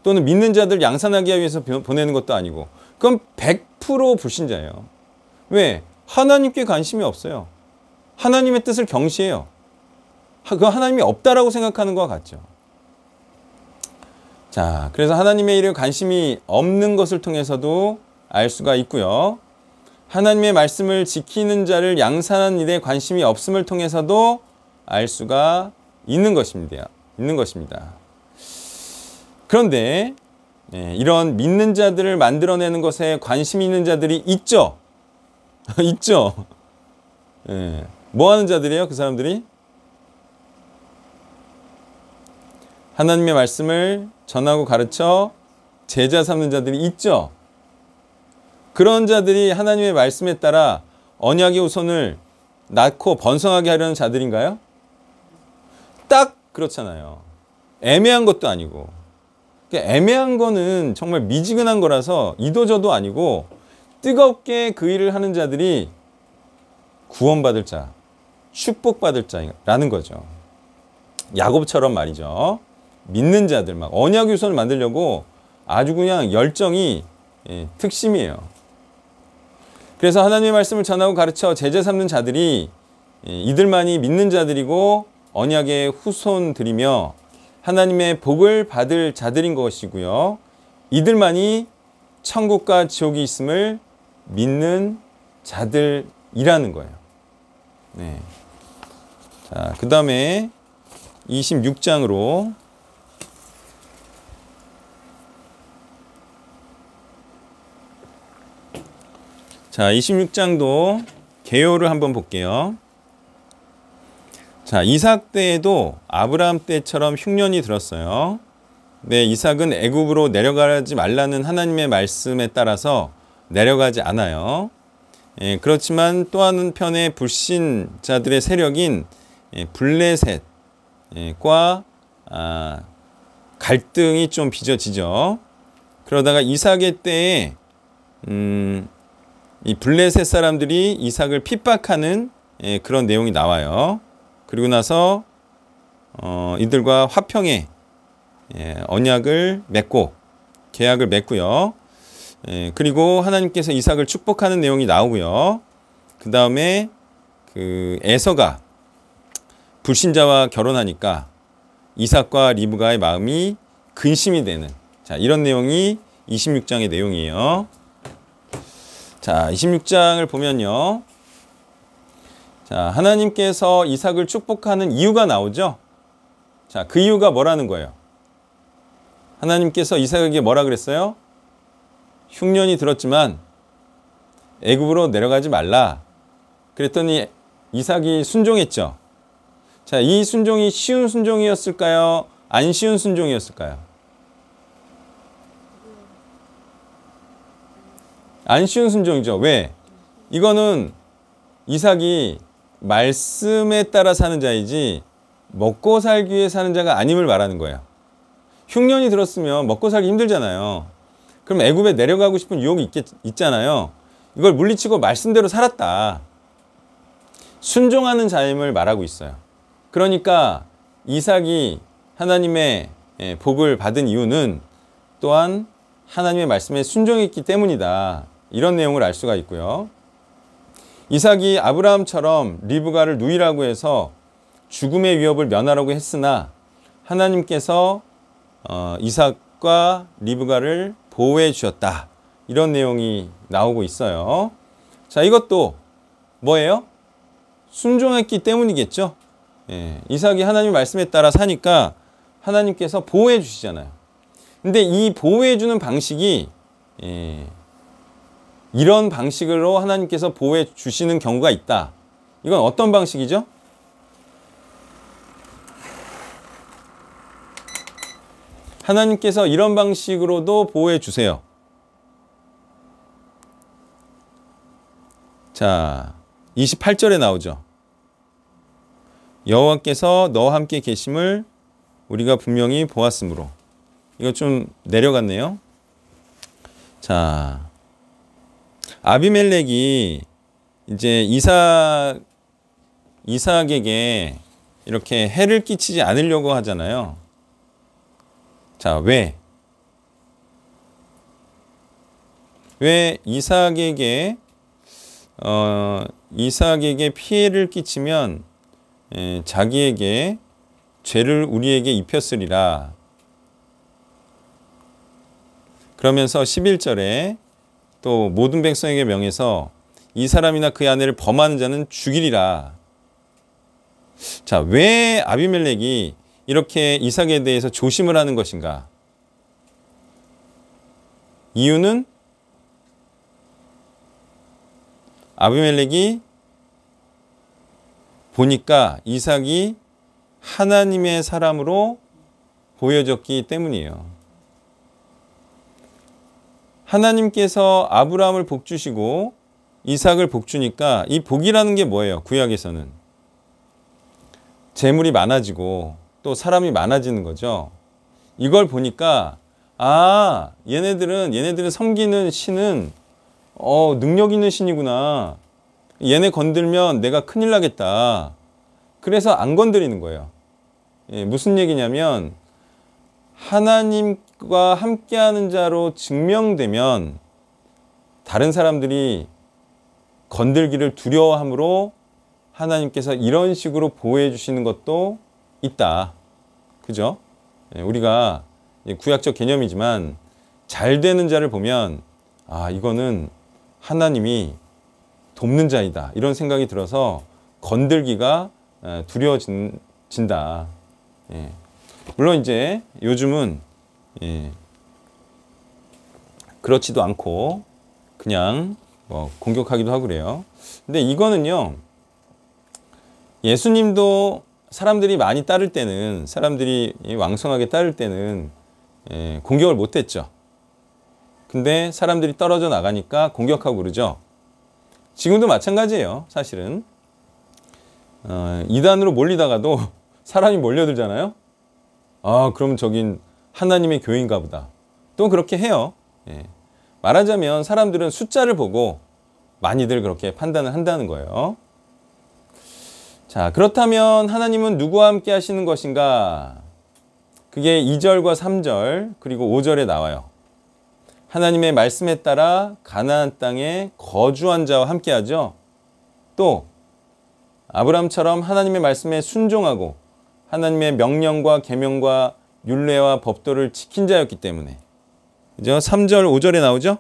또는 믿는 자들 양산하기 위해서 보내는 것도 아니고, 그건 100% 불신자예요. 왜? 하나님께 관심이 없어요. 하나님의 뜻을 경시해요. 그 하나님이 없다라고 생각하는 것과 같죠. 자, 그래서 하나님의 일에 관심이 없는 것을 통해서도 알 수가 있고요. 하나님의 말씀을 지키는 자를 양산하는 일에 관심이 없음을 통해서도 알 수가 있는 것입니다. 그런데 이런 믿는 자들을 만들어내는 것에 관심이 있는 자들이 있죠. 있죠. 뭐 하는 자들이에요? 그 사람들이? 하나님의 말씀을 전하고 가르쳐 제자 삼는 자들이 있죠. 그런 자들이 하나님의 말씀에 따라 언약의 후손을 낳고 번성하게 하려는 자들인가요? 딱 그렇잖아요. 애매한 것도 아니고. 애매한 거는 정말 미지근한 거라서 이도저도 아니고, 뜨겁게 그 일을 하는 자들이 구원받을 자, 축복받을 자라는 거죠. 야곱처럼 말이죠. 믿는 자들, 막 언약의 후손을 만들려고 아주 그냥 열정이 특심이에요. 그래서 하나님의 말씀을 전하고 가르쳐 제자 삼는 자들이 이들만이 믿는 자들이고 언약의 후손들이며 하나님의 복을 받을 자들인 것이고요. 이들만이 천국과 지옥이 있음을 믿는 자들이라는 거예요. 네. 자, 그 다음에 26장으로 자, 26장도 개요를 한번 볼게요. 자, 이삭 때에도 아브라함 때처럼 흉년이 들었어요. 네, 이삭은 애굽으로 내려가지 말라는 하나님의 말씀에 따라서 내려가지 않아요. 그렇지만 또 한편에 불신자들의 세력인 블레셋과 갈등이 좀 빚어지죠. 그러다가 이삭의 때에 이 블레셋 사람들이 이삭을 핍박하는 그런 내용이 나와요. 그리고 나서 이들과 화평의 언약을 맺고 계약을 맺고요. 그리고 하나님께서 이삭을 축복하는 내용이 나오고요. 그 다음에 그 에서가 불신자와 결혼하니까 이삭과 리브가의 마음이 근심이 되는, 자, 이런 내용이 26장의 내용이에요. 자, 26장을 보면요. 자, 하나님께서 이삭을 축복하는 이유가 나오죠. 자, 그 이유가 뭐라는 거예요? 하나님께서 이삭에게 뭐라 그랬어요? 흉년이 들었지만 애굽으로 내려가지 말라. 그랬더니 이삭이 순종했죠. 자, 이 순종이 쉬운 순종이었을까요? 안 쉬운 순종이었을까요? 안 쉬운 순종이죠. 왜? 이거는 이삭이 말씀에 따라 사는 자이지 먹고 살기 위해 사는 자가 아님을 말하는 거예요. 흉년이 들었으면 먹고 살기 힘들잖아요. 그럼 애굽에 내려가고 싶은 유혹이 있잖아요. 이걸 물리치고 말씀대로 살았다. 순종하는 자임을 말하고 있어요. 그러니까 이삭이 하나님의 복을 받은 이유는 또한 하나님의 말씀에 순종했기 때문이다. 이런 내용을 알 수가 있고요. 이삭이 아브라함처럼 리브가를 누이라고 해서 죽음의 위협을 면하라고 했으나 하나님께서 이삭과 리브가를 보호해 주셨다. 이런 내용이 나오고 있어요. 자, 이것도 뭐예요? 순종했기 때문이겠죠. 이삭이 하나님의 말씀에 따라 사니까 하나님께서 보호해 주시잖아요. 근데 이 보호해 주는 방식이 이런 방식으로 하나님께서 보호해 주시는 경우가 있다. 이건 어떤 방식이죠? 하나님께서 이런 방식으로도 보호해 주세요. 자, 28절에 나오죠. 여호와께서 너와 함께 계심을 우리가 분명히 보았으므로. 이거 좀 내려갔네요. 자, 아비멜렉이 이제 이삭에게 이렇게 해를 끼치지 않으려고 하잖아요. 자, 왜 이삭에게 피해를 끼치면 자기에게 죄를 우리에게 입혔으리라. 그러면서 11절에 또 모든 백성에게 명해서 이 사람이나 그의 아내를 범하는 자는 죽이리라. 자, 왜 아비멜렉이 이렇게 이삭에 대해서 조심을 하는 것인가? 이유는 아비멜렉이 보니까 이삭이 하나님의 사람으로 보여졌기 때문이에요. 하나님께서 아브라함을 복주시고 이삭을 복주니까 이 복이라는 게 뭐예요? 구약에서는 재물이 많아지고 또 사람이 많아지는 거죠. 이걸 보니까 얘네들은 섬기는 신은 능력 있는 신이구나. 얘네 건들면 내가 큰일 나겠다. 그래서 안 건드리는 거예요. 무슨 얘기냐면 하나님과 함께하는 자로 증명되면 다른 사람들이 건들기를 두려워함으로 하나님께서 이런 식으로 보호해 주시는 것도 있다. 그죠? 우리가 구약적 개념이지만 잘 되는 자를 보면 이거는 하나님이 돕는 자이다. 이런 생각이 들어서 건들기가 두려워진다. 물론 이제 요즘은 그렇지도 않고 그냥 공격하기도 하고 그래요. 근데 이거는요, 예수님도 사람들이 많이 따를 때는, 사람들이 왕성하게 따를 때는 공격을 못했죠. 근데 사람들이 떨어져 나가니까 공격하고 그러죠. 지금도 마찬가지예요. 사실은 이단으로 몰리다가도 사람이 몰려들잖아요. 그럼 저긴 하나님의 교회인가 보다. 또 그렇게 해요. 말하자면 사람들은 숫자를 보고 많이들 그렇게 판단을 한다는 거예요. 자, 그렇다면 하나님은 누구와 함께 하시는 것인가? 그게 2절과 3절 그리고 5절에 나와요. 하나님의 말씀에 따라 가나안 땅에 거주한 자와 함께 하죠. 또 아브라함처럼 하나님의 말씀에 순종하고 하나님의 명령과 계명과 율례와 법도를 지킨 자였기 때문에. 그죠? 3절, 5절에 나오죠?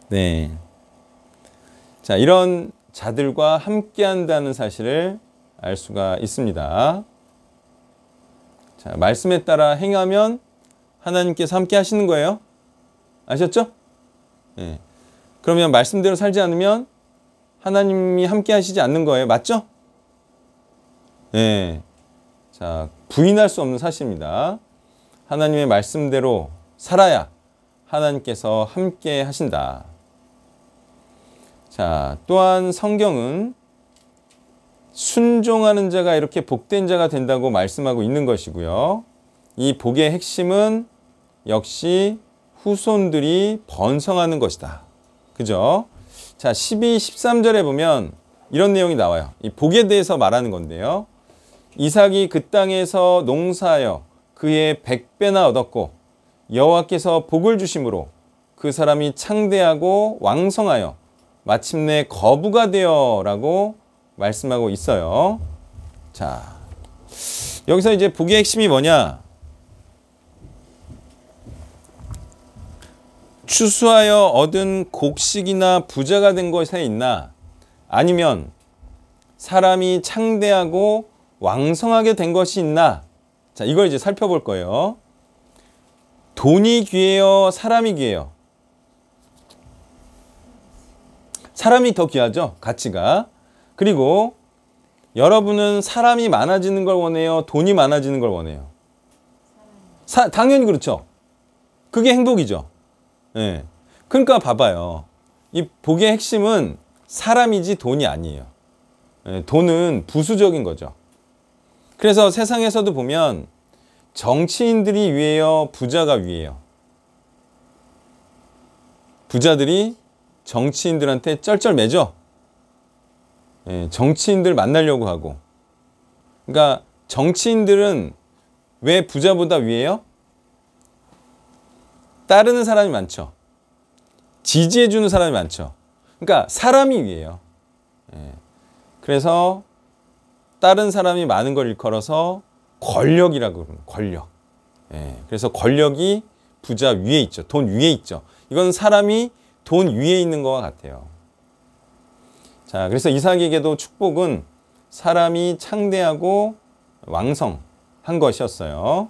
네. 자, 이런 자들과 함께 한다는 사실을 알 수가 있습니다. 자, 말씀에 따라 행하면 하나님께서 함께 하시는 거예요. 아셨죠? 네. 그러면 말씀대로 살지 않으면 하나님이 함께 하시지 않는 거예요. 맞죠? 네. 자, 부인할 수 없는 사실입니다. 하나님의 말씀대로 살아야 하나님께서 함께 하신다. 자, 또한 성경은 순종하는 자가 이렇게 복된 자가 된다고 말씀하고 있는 것이고요. 이 복의 핵심은 역시 후손들이 번성하는 것이다. 그죠? 자, 12, 13절에 보면 이런 내용이 나와요. 이 복에 대해서 말하는 건데요. 이삭이 그 땅에서 농사하여 그의 100배나 얻었고 여호와께서 복을 주심으로 그 사람이 창대하고 왕성하여 마침내 거부가 되어라고 말씀하고 있어요. 자, 여기서 이제 복의 핵심이 뭐냐? 추수하여 얻은 곡식이나 부자가 된 것에 있나? 아니면 사람이 창대하고 왕성하게 된 것이 있나? 자, 이걸 이제 살펴볼 거예요. 돈이 귀해요? 사람이 귀해요? 사람이 더 귀하죠? 가치가. 그리고 여러분은 사람이 많아지는 걸 원해요? 돈이 많아지는 걸 원해요? 당연히 그렇죠. 그게 행복이죠. 네. 그러니까 봐봐요. 이 복의 핵심은 사람이지 돈이 아니에요. 네. 돈은 부수적인 거죠. 그래서 세상에서도 보면 정치인들이 위해요? 부자가 위해요? 부자들이 정치인들한테 쩔쩔매죠. 예, 정치인들 만나려고 하고. 그러니까 정치인들은 왜 부자보다 위해요? 따르는 사람이 많죠. 지지해주는 사람이 많죠. 그러니까 사람이 위해요. 예, 그래서 다른 사람이 많은 걸 일컬어서 권력이라고 그러는 권력. 예, 그래서 권력이 부자 위에 있죠. 돈 위에 있죠. 이건 사람이 돈 위에 있는 것과 같아요. 자, 그래서 이삭에게도 축복은 사람이 창대하고 왕성한 것이었어요.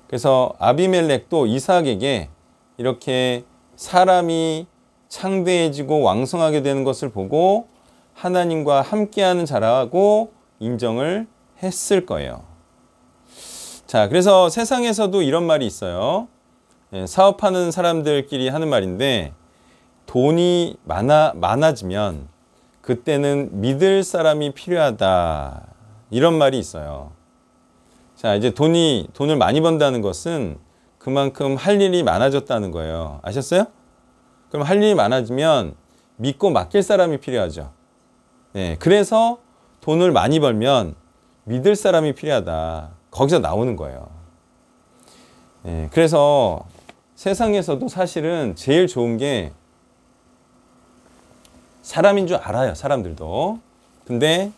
그래서 아비멜렉도 이삭에게 이렇게 사람이 창대해지고 왕성하게 되는 것을 보고 하나님과 함께하는 자라고 인정을 했을 거예요. 자, 그래서 세상에서도 이런 말이 있어요. 사업하는 사람들끼리 하는 말인데 돈이 많아지면 그때는 믿을 사람이 필요하다. 이런 말이 있어요. 자, 이제 돈을 많이 번다는 것은 그만큼 할 일이 많아졌다는 거예요. 아셨어요? 그럼 할 일이 많아지면 믿고 맡길 사람이 필요하죠. 네, 그래서 돈을 많이 벌면 믿을 사람이 필요하다. 거기서 나오는 거예요. 네, 그래서 세상에서도 사실은 제일 좋은 게 사람인 줄 알아요. 사람들도. 근데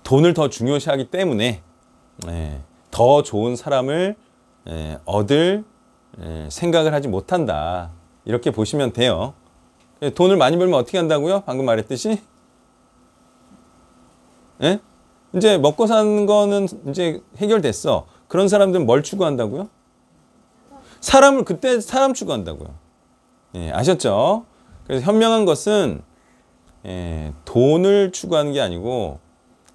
돈을 더 중요시하기 때문에 더 좋은 사람을 얻을 생각을 하지 못한다. 이렇게 보시면 돼요. 돈을 많이 벌면 어떻게 한다고요? 방금 말했듯이 이제 먹고 사는 거는 이제 해결됐어. 그런 사람들은 뭘 추구한다고요? 그때 사람 추구한다고요. 아셨죠? 그래서 현명한 것은 돈을 추구하는 게 아니고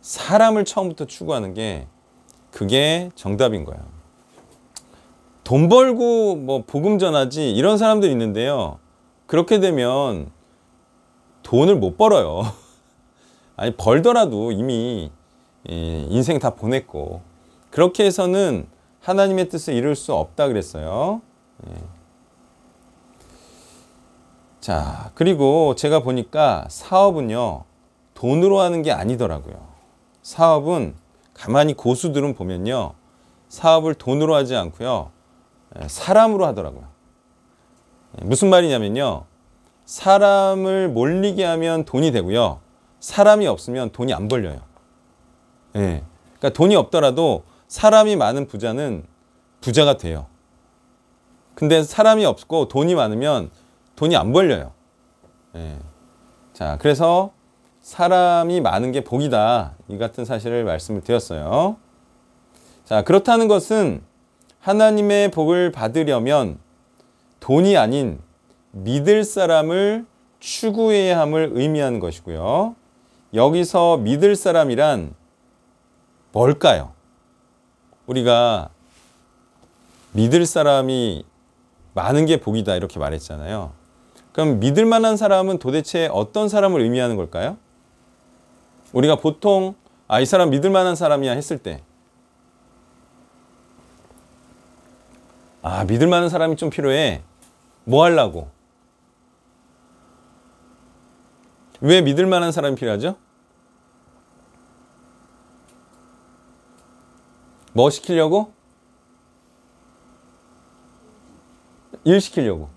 사람을 처음부터 추구하는 게 그게 정답인 거예요. 돈 벌고 뭐 복음 전하지 이런 사람들이 있는데요. 그렇게 되면 돈을 못 벌어요. 아니 벌더라도 이미 인생 다 보냈고 그렇게 해서는 하나님의 뜻을 이룰 수 없다 그랬어요. 자, 그리고 제가 보니까 사업은요 돈으로 하는 게 아니더라고요. 사업은 가만히 고수들은 보면요 사업을 돈으로 하지 않고요 사람으로 하더라고요. 무슨 말이냐면요 사람을 몰리게 하면 돈이 되고요 사람이 없으면 돈이 안 벌려요. 그러니까 돈이 없더라도 사람이 많은 부자는 부자가 돼요. 근데 사람이 없고 돈이 많으면 돈이 안 벌려요. 자, 그래서 사람이 많은 게 복이다. 이 같은 사실을 말씀을 드렸어요. 자, 그렇다는 것은 하나님의 복을 받으려면 돈이 아닌 믿을 사람을 추구해야 함을 의미하는 것이고요. 여기서 믿을 사람이란 뭘까요? 우리가 믿을 사람이 많은 게 복이다 이렇게 말했잖아요. 그럼 믿을 만한 사람은 도대체 어떤 사람을 의미하는 걸까요? 우리가 보통 이 사람 믿을 만한 사람이야 했을 때 믿을 만한 사람이 좀 필요해. 뭐 하려고? 왜 믿을 만한 사람이 필요하죠? 뭐 시키려고? 일 시키려고.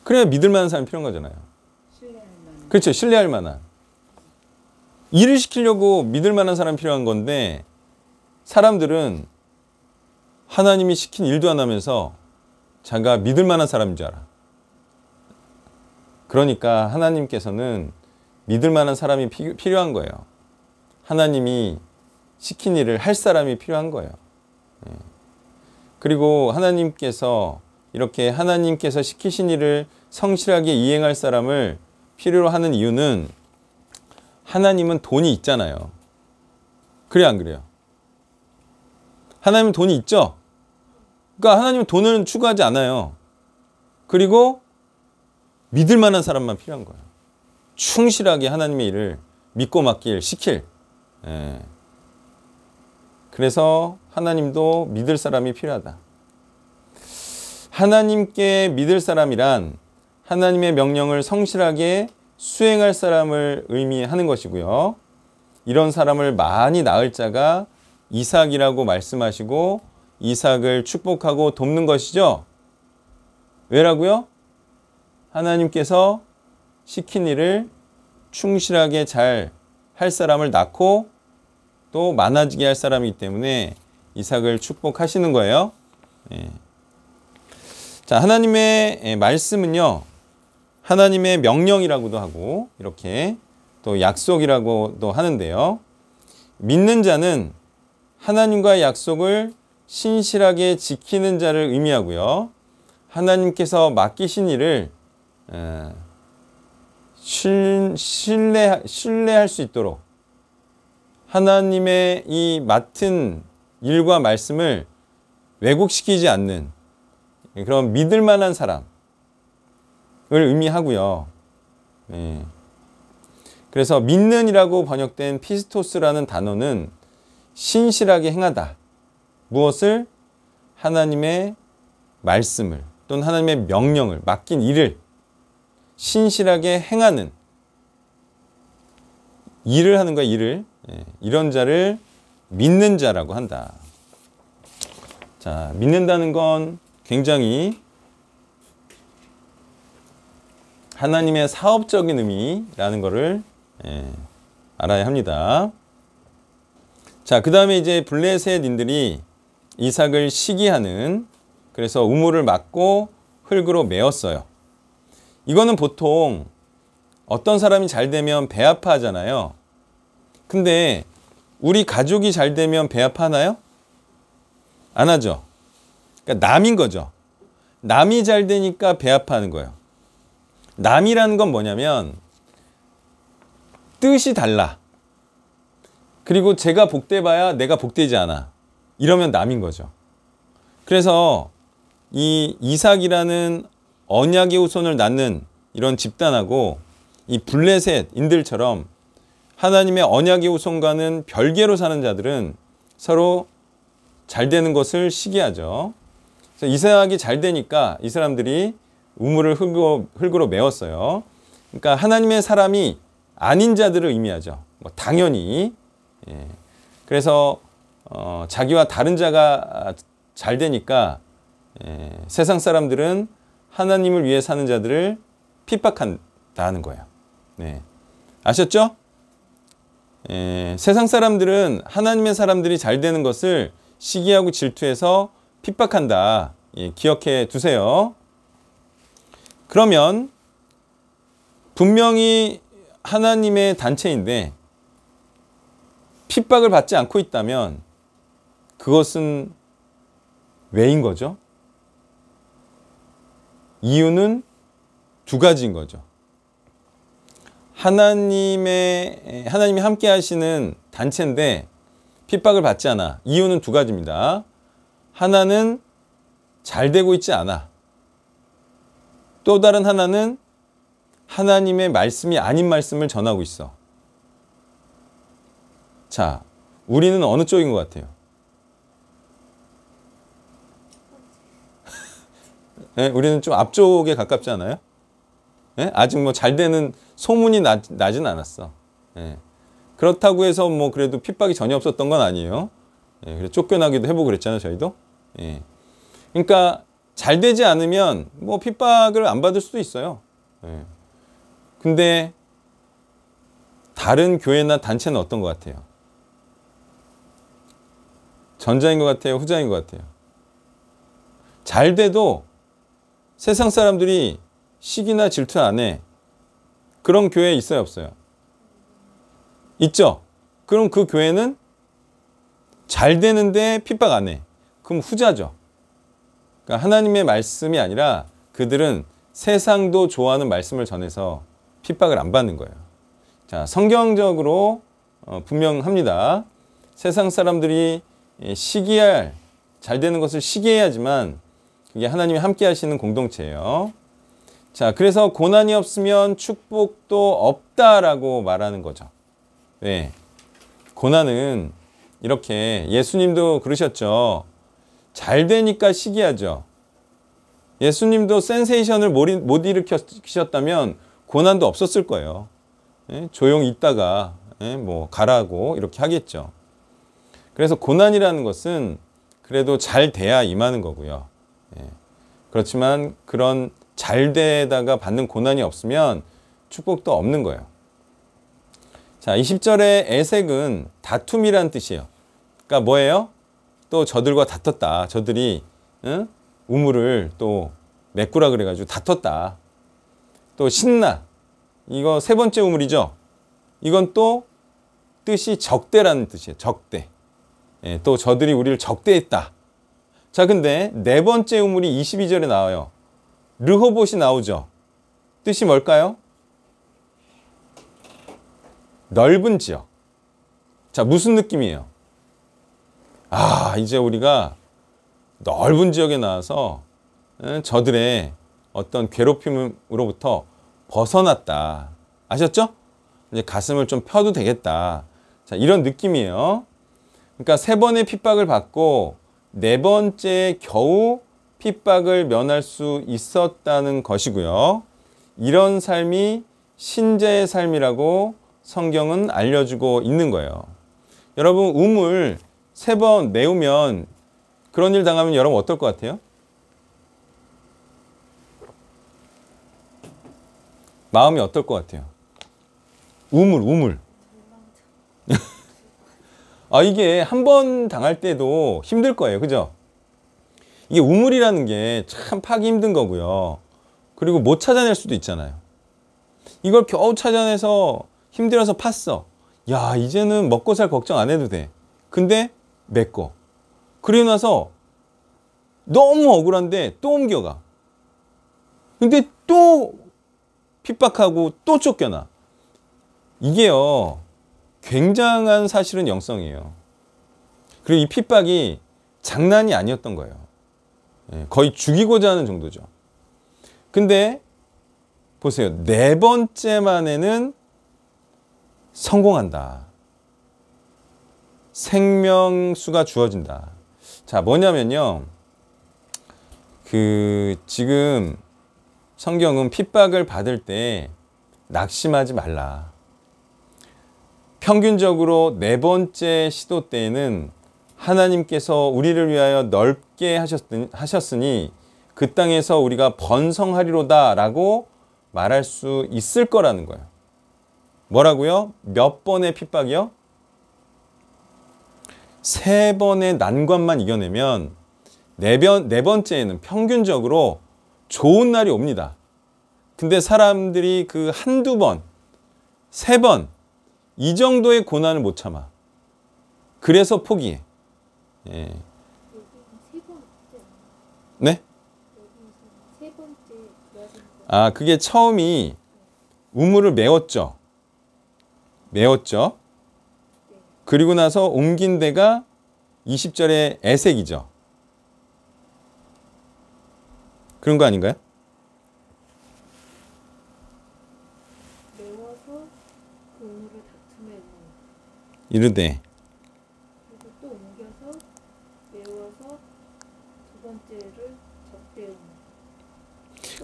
그래야 믿을 만한 사람이 필요한 거잖아요. 그렇죠. 신뢰할 만한. 일을 시키려고 믿을 만한 사람이 필요한 건데 사람들은 하나님이 시킨 일도 안 하면서 자기가 믿을 만한 사람인 줄 알아. 그러니까 하나님께서는 믿을 만한 사람이 필요한 거예요. 하나님이 시킨 일을 할 사람이 필요한 거예요. 그리고 하나님께서 이렇게 하나님께서 시키신 일을 성실하게 이행할 사람을 필요로 하는 이유는 하나님은 돈이 있잖아요. 그래 안 그래요? 하나님은 돈이 있죠? 그러니까 하나님은 돈을 추구하지 않아요. 그리고 믿을 만한 사람만 필요한 거예요. 충실하게 하나님의 일을 믿고 맡길, 시킬. 그래서 하나님도 믿을 사람이 필요하다. 하나님께 믿을 사람이란 하나님의 명령을 성실하게 수행할 사람을 의미하는 것이고요. 이런 사람을 많이 낳을 자가 이삭이라고 말씀하시고 이삭을 축복하고 돕는 것이죠. 왜라고요? 하나님께서 시킨 일을 충실하게 잘 할 사람을 낳고 또 많아지게 할 사람이기 때문에 이삭을 축복하시는 거예요. 자, 하나님의 말씀은요, 하나님의 명령이라고도 하고 이렇게 또 약속이라고도 하는데요. 믿는 자는 하나님과의 약속을 신실하게 지키는 자를 의미하고요. 하나님께서 맡기신 일을 신뢰할 수 있도록 하나님의 이 맡은 일과 말씀을 왜곡시키지 않는 그런 믿을 만한 사람을 의미하고요. 그래서 믿는이라고 번역된 피스토스라는 단어는 신실하게 행하다. 무엇을? 하나님의 말씀을 또는 하나님의 명령을 맡긴 일을 신실하게 행하는 일을 하는 거야. 일을. 이런 자를 믿는 자라고 한다. 자, 믿는다는 건 굉장히 하나님의 사업적인 의미라는 것을 알아야 합니다. 자, 그 다음에 이제 블레셋인들이 이삭을 시기하는, 그래서 우물을 막고 흙으로 메었어요. 이거는 보통 어떤 사람이 잘 되면 배 아파하잖아요. 근데 우리 가족이 잘 되면 배 아파하나요? 안 하죠. 그러니까 남인 거죠. 남이 잘 되니까 배 아파하는 거예요. 남이라는 건 뭐냐면 뜻이 달라. 그리고 제가 복돼봐야 내가 복되지 않아. 이러면 남인 거죠. 그래서 이 이삭이라는 언약의 후손을 낳는 이런 집단하고 이 블레셋인들처럼 하나님의 언약의 후손과는 별개로 사는 자들은 서로 잘 되는 것을 시기하죠. 그래서 이삭이 잘 되니까 이 사람들이 우물을 흙으로 메웠어요. 그러니까 하나님의 사람이 아닌 자들을 의미하죠. 뭐 당연히. 그래서 자기와 다른 자가 잘 되니까 세상 사람들은 하나님을 위해 사는 자들을 핍박한다는 거예요. 아셨죠? 세상 사람들은 하나님의 사람들이 잘 되는 것을 시기하고 질투해서 핍박한다. 기억해 두세요. 그러면 분명히 하나님의 단체인데 핍박을 받지 않고 있다면 그것은 왜인 거죠? 이유는 두 가지인 거죠. 하나님이 함께 하시는 단체인데 핍박을 받지 않아. 이유는 두 가지입니다. 하나는 잘 되고 있지 않아. 또 다른 하나는 하나님의 말씀이 아닌 말씀을 전하고 있어. 자, 우리는 어느 쪽인 것 같아요? 네, 우리는 좀 앞쪽에 가깝지 않아요? 네? 아직 뭐 잘 되는 소문이 나진 않았어. 네. 그렇다고 해서 뭐 그래도 핍박이 전혀 없었던 건 아니에요. 네, 그래서 쫓겨나기도 해보고 그랬잖아요, 저희도. 네. 그러니까 잘 되지 않으면 뭐 핍박을 안 받을 수도 있어요. 네. 근데 다른 교회나 단체는 어떤 것 같아요? 전자인 것 같아요? 후자인 것 같아요? 잘 돼도 세상 사람들이 시기나 질투 안 해. 그런 교회 있어요, 없어요? 있죠? 그럼 그 교회는 잘 되는데 핍박 안 해. 그럼 후자죠. 그러니까 하나님의 말씀이 아니라 그들은 세상도 좋아하는 말씀을 전해서 핍박을 안 받는 거예요. 자, 성경적으로 분명합니다. 세상 사람들이 잘 되는 것을 시기해야지만 그게 하나님이 함께 하시는 공동체예요. 자, 그래서 고난이 없으면 축복도 없다라고 말하는 거죠. 왜? 고난은 이렇게 예수님도 그러셨죠. 잘 되니까 시기하죠. 예수님도 센세이션을 못 일으키셨다면 고난도 없었을 거예요. 조용히 있다가 뭐 가라고 이렇게 하겠죠. 그래서 고난이라는 것은 그래도 잘 돼야 임하는 거고요. 그렇지만 그런 잘 되다가 받는 고난이 없으면 축복도 없는 거예요. 자, 20절의 에색은 다툼이라는 뜻이에요. 그러니까 뭐예요? 또 저들과 다퉜다. 저들이 우물을 또 메꾸라 그래가지고 다퉜다. 또 신나. 이거 세 번째 우물이죠. 이건 또 뜻이 적대라는 뜻이에요. 적대. 또 저들이 우리를 적대했다. 자, 근데 네 번째 우물이 22절에 나와요. 르호봇이 나오죠. 뜻이 뭘까요? 넓은 지역. 자, 무슨 느낌이에요? 아, 이제 우리가 넓은 지역에 나와서 저들의 어떤 괴롭힘으로부터 벗어났다. 아셨죠? 이제 가슴을 좀 펴도 되겠다. 자, 이런 느낌이에요. 그러니까 세 번의 핍박을 받고 네 번째 겨우 핍박을 면할 수 있었다는 것이고요. 이런 삶이 신자의 삶이라고 성경은 알려주고 있는 거예요. 여러분, 우물 세 번 메우면 그런 일 당하면 여러분 어떨 것 같아요? 마음이 어떨 것 같아요? 우물. 아, 이게 한 번 당할 때도 힘들 거예요. 그죠? 이게 우물이라는 게 참 파기 힘든 거고요. 그리고 못 찾아낼 수도 있잖아요. 이걸 겨우 찾아내서 힘들어서 팠어. 야, 이제는 먹고 살 걱정 안 해도 돼. 근데 메꿔. 그리고 나서 너무 억울한데 또 옮겨가. 근데 또 핍박하고 또 쫓겨나. 이게요, 굉장한 사실은 영성이에요. 그리고 이 핍박이 장난이 아니었던 거예요. 거의 죽이고자 하는 정도죠. 근데 보세요. 네 번째 만에는 성공한다. 생명수가 주어진다. 자, 뭐냐면요. 지금 성경은 핍박을 받을 때 낙심하지 말라. 평균적으로 네 번째 시도 때에는 하나님께서 우리를 위하여 넓게 하셨으니 그 땅에서 우리가 번성하리로다 라고 말할 수 있을 거라는 거예요. 뭐라고요? 몇 번의 핍박이요? 세 번의 난관만 이겨내면 네 번째에는 평균적으로 좋은 날이 옵니다. 근데 사람들이 그 한두 번, 세 번, 이 정도의 고난을 못 참아. 그래서 포기해. 예. 네? 아, 그게 처음이 우물을 메웠죠. 메웠죠. 그리고 나서 옮긴 데가 20절의 에색이죠. 그런 거 아닌가요? 메워서 그 우물을 다툼에 넣어. 이르되. 그리고 또 옮겨서 메워서 두 번째를 적대우물.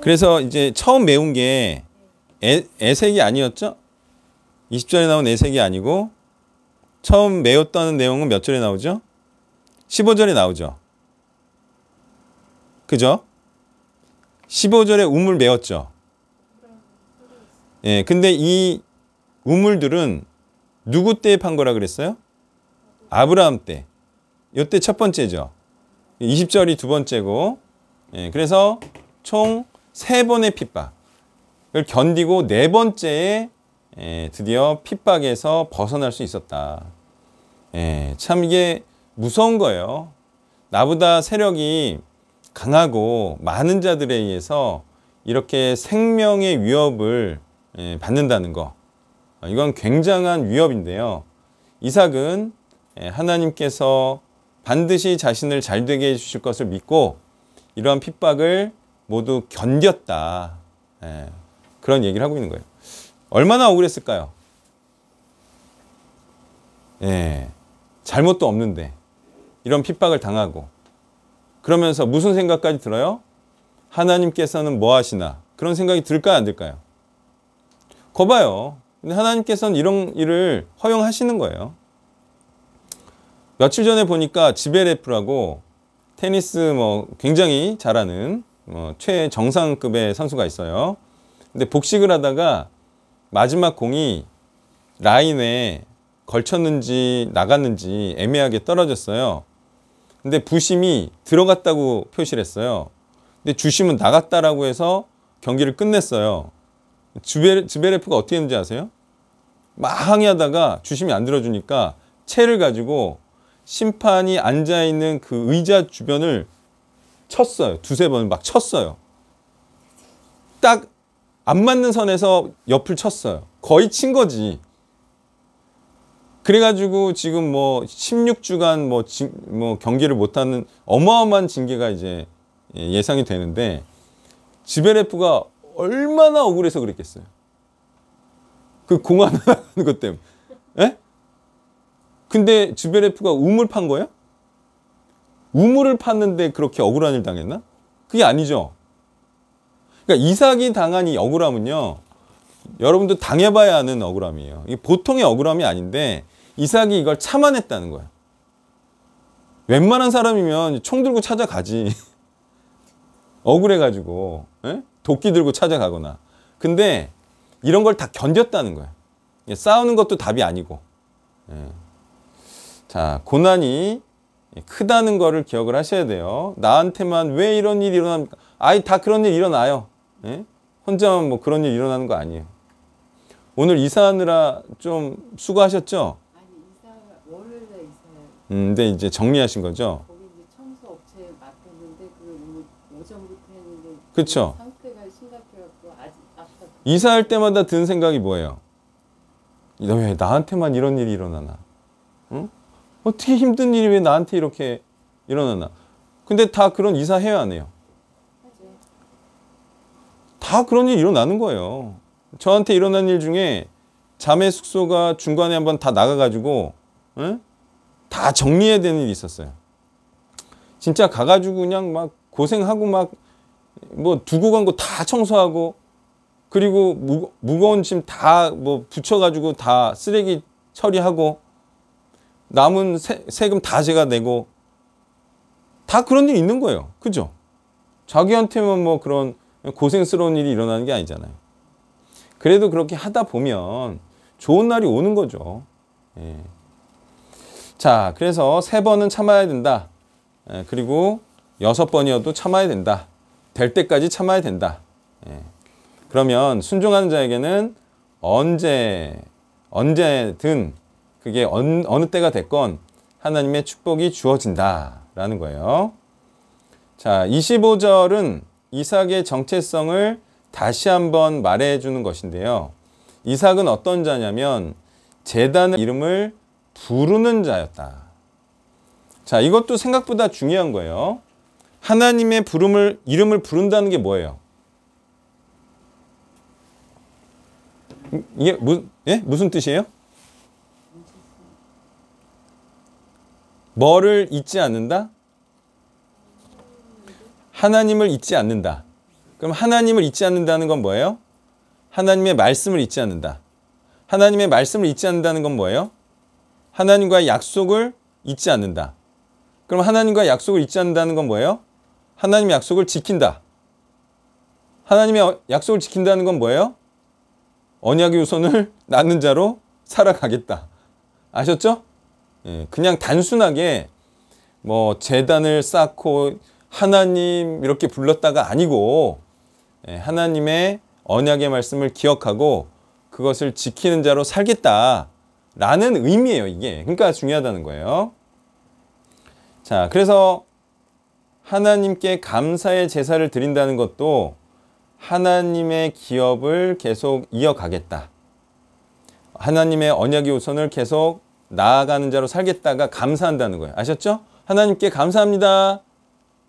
그래서 이제 처음 메운 게 에색이 아니었죠? 20절에 나온 에색이 아니고 처음 메웠다는 내용은 몇 절에 나오죠? 15절에 나오죠. 그죠? 15절에 우물 메웠죠. 예, 근데 이 우물들은 누구 때에 판 거라 그랬어요? 아브라함 때. 이때 첫 번째죠. 20절이 두 번째고. 예, 그래서 총 3번의 핍박을 견디고 네 번째에 드디어 핍박에서 벗어날 수 있었다. 참 이게 무서운 거예요. 나보다 세력이 강하고 많은 자들에 의해서 이렇게 생명의 위협을 받는다는 거. 이건 굉장한 위협인데요. 이삭은 하나님께서 반드시 자신을 잘되게 해주실 것을 믿고 이러한 핍박을 모두 견뎠다. 그런 얘기를 하고 있는 거예요. 얼마나 억울했을까요? 잘못도 없는데 이런 핍박을 당하고 그러면서 무슨 생각까지 들어요? 하나님께서는 뭐 하시나? 그런 생각이 들까요? 안 들까요? 거봐요. 근데 하나님께서는 이런 일을 허용하시는 거예요. 며칠 전에 보니까 지베레프라고 테니스 굉장히 잘하는 최정상급의 선수가 있어요. 근데 복식을 하다가 마지막 공이 라인에 걸쳤는지 나갔는지 애매하게 떨어졌어요. 근데 부심이 들어갔다고 표시를 했어요. 근데 주심은 나갔다라고 해서 경기를 끝냈어요. 지베레프가 어떻게 했는지 아세요? 막 항의하다가 주심이 안 들어주니까 채를 가지고 심판이 앉아있는 그 의자 주변을 쳤어요. 두세 번을 막 쳤어요. 딱 안 맞는 선에서 옆을 쳤어요. 거의 친 거지. 그래가지고 지금 16주간 경기를 못하는 어마어마한 징계가 이제 예상이 되는데 지베레프가 얼마나 억울해서 그랬겠어요. 그 공 하나 나가는 것 때문에. 에? 근데 지베레프가 우물 판 거예요? 우물을 팠는데 그렇게 억울한 일 당했나? 그게 아니죠. 그러니까 이삭이 당한 이 억울함은요. 여러분도 당해봐야 하는 억울함이에요. 이게 보통의 억울함이 아닌데 이삭이 이걸 참아냈다는 거예요. 웬만한 사람이면 총 들고 찾아가지. 억울해가지고 도끼 들고 찾아가거나. 근데 이런 걸 다 견뎠다는 거예요. 싸우는 것도 답이 아니고. 자, 고난이 크다는 거를 기억을 하셔야 돼요. 나한테만 왜 이런 일이 일어납니까? 아이, 다 그런 일 일어나요. 혼자만 그런 일 일어나는 거 아니에요. 오늘 이사하느라 좀 수고하셨죠? 아니 월요일에 이사해요. 근데 이제 정리하신 거죠? 거기 이제 청소 업체에 맡겼는데 그 오전부터 했는데 그쵸? 상태가 심각해갖고 아직 아까 이사할 때마다 드는 생각이 뭐예요? 왜 나한테만 이런 일이 일어나나? 응? 어떻게 힘든 일이 왜 나한테 이렇게 일어나나? 근데 다 그런 이사해요, 안 해요? 하지. 다 그런 일이 일어나는 거예요. 저한테 일어난 일 중에 자매 숙소가 중간에 한번 다 나가가지고 다 정리해야 되는 일이 있었어요. 진짜 가가지고 그냥 막 고생하고 막 두고 간 거 다 청소하고 그리고 무거운 짐 다 붙여가지고 다 쓰레기 처리하고 남은 세금 다 제가 내고 다 그런 일이 있는 거예요. 그죠? 자기한테만 그런 고생스러운 일이 일어나는 게 아니잖아요. 그래도 그렇게 하다 보면 좋은 날이 오는 거죠. 자, 그래서 3번은 참아야 된다. 그리고 6번이어도 참아야 된다. 될 때까지 참아야 된다. 그러면 순종하는 자에게는 언제든 그게 어느 때가 됐건 하나님의 축복이 주어진다라는 거예요. 자, 25절은 이삭의 정체성을 다시 한번 말해주는 것인데요. 이삭은 어떤 자냐면 제단의 이름을 부르는 자였다. 자, 이것도 생각보다 중요한 거예요. 하나님의 이름을 부른다는 게 뭐예요? 이게 무슨 뜻이에요? 뭐를 잊지 않는다? 하나님을 잊지 않는다. 그럼 하나님을 잊지 않는다는 건 뭐예요? 하나님의 말씀을 잊지 않는다. 하나님의 말씀을 잊지 않는다는 건 뭐예요? 하나님과의 약속을 잊지 않는다. 그럼 하나님과의 약속을 잊지 않는다는 건 뭐예요? 하나님의 약속을 지킨다. 하나님의 약속을 지킨다는 건 뭐예요? 언약의 후손을 낳는 자로 살아가겠다. 아셨죠? 예, 그냥 단순하게 뭐 제단을 쌓고 하나님 이렇게 불렀다가 아니고, 예, 하나님의 언약의 말씀을 기억하고 그것을 지키는 자로 살겠다라는 의미예요, 이게. 그러니까 중요하다는 거예요. 자, 그래서 하나님께 감사의 제사를 드린다는 것도 하나님의 기업을 계속 이어가겠다. 하나님의 언약의 후손을 계속 나아가는 자로 살겠다가 감사한다는 거예요. 아셨죠? 하나님께 감사합니다.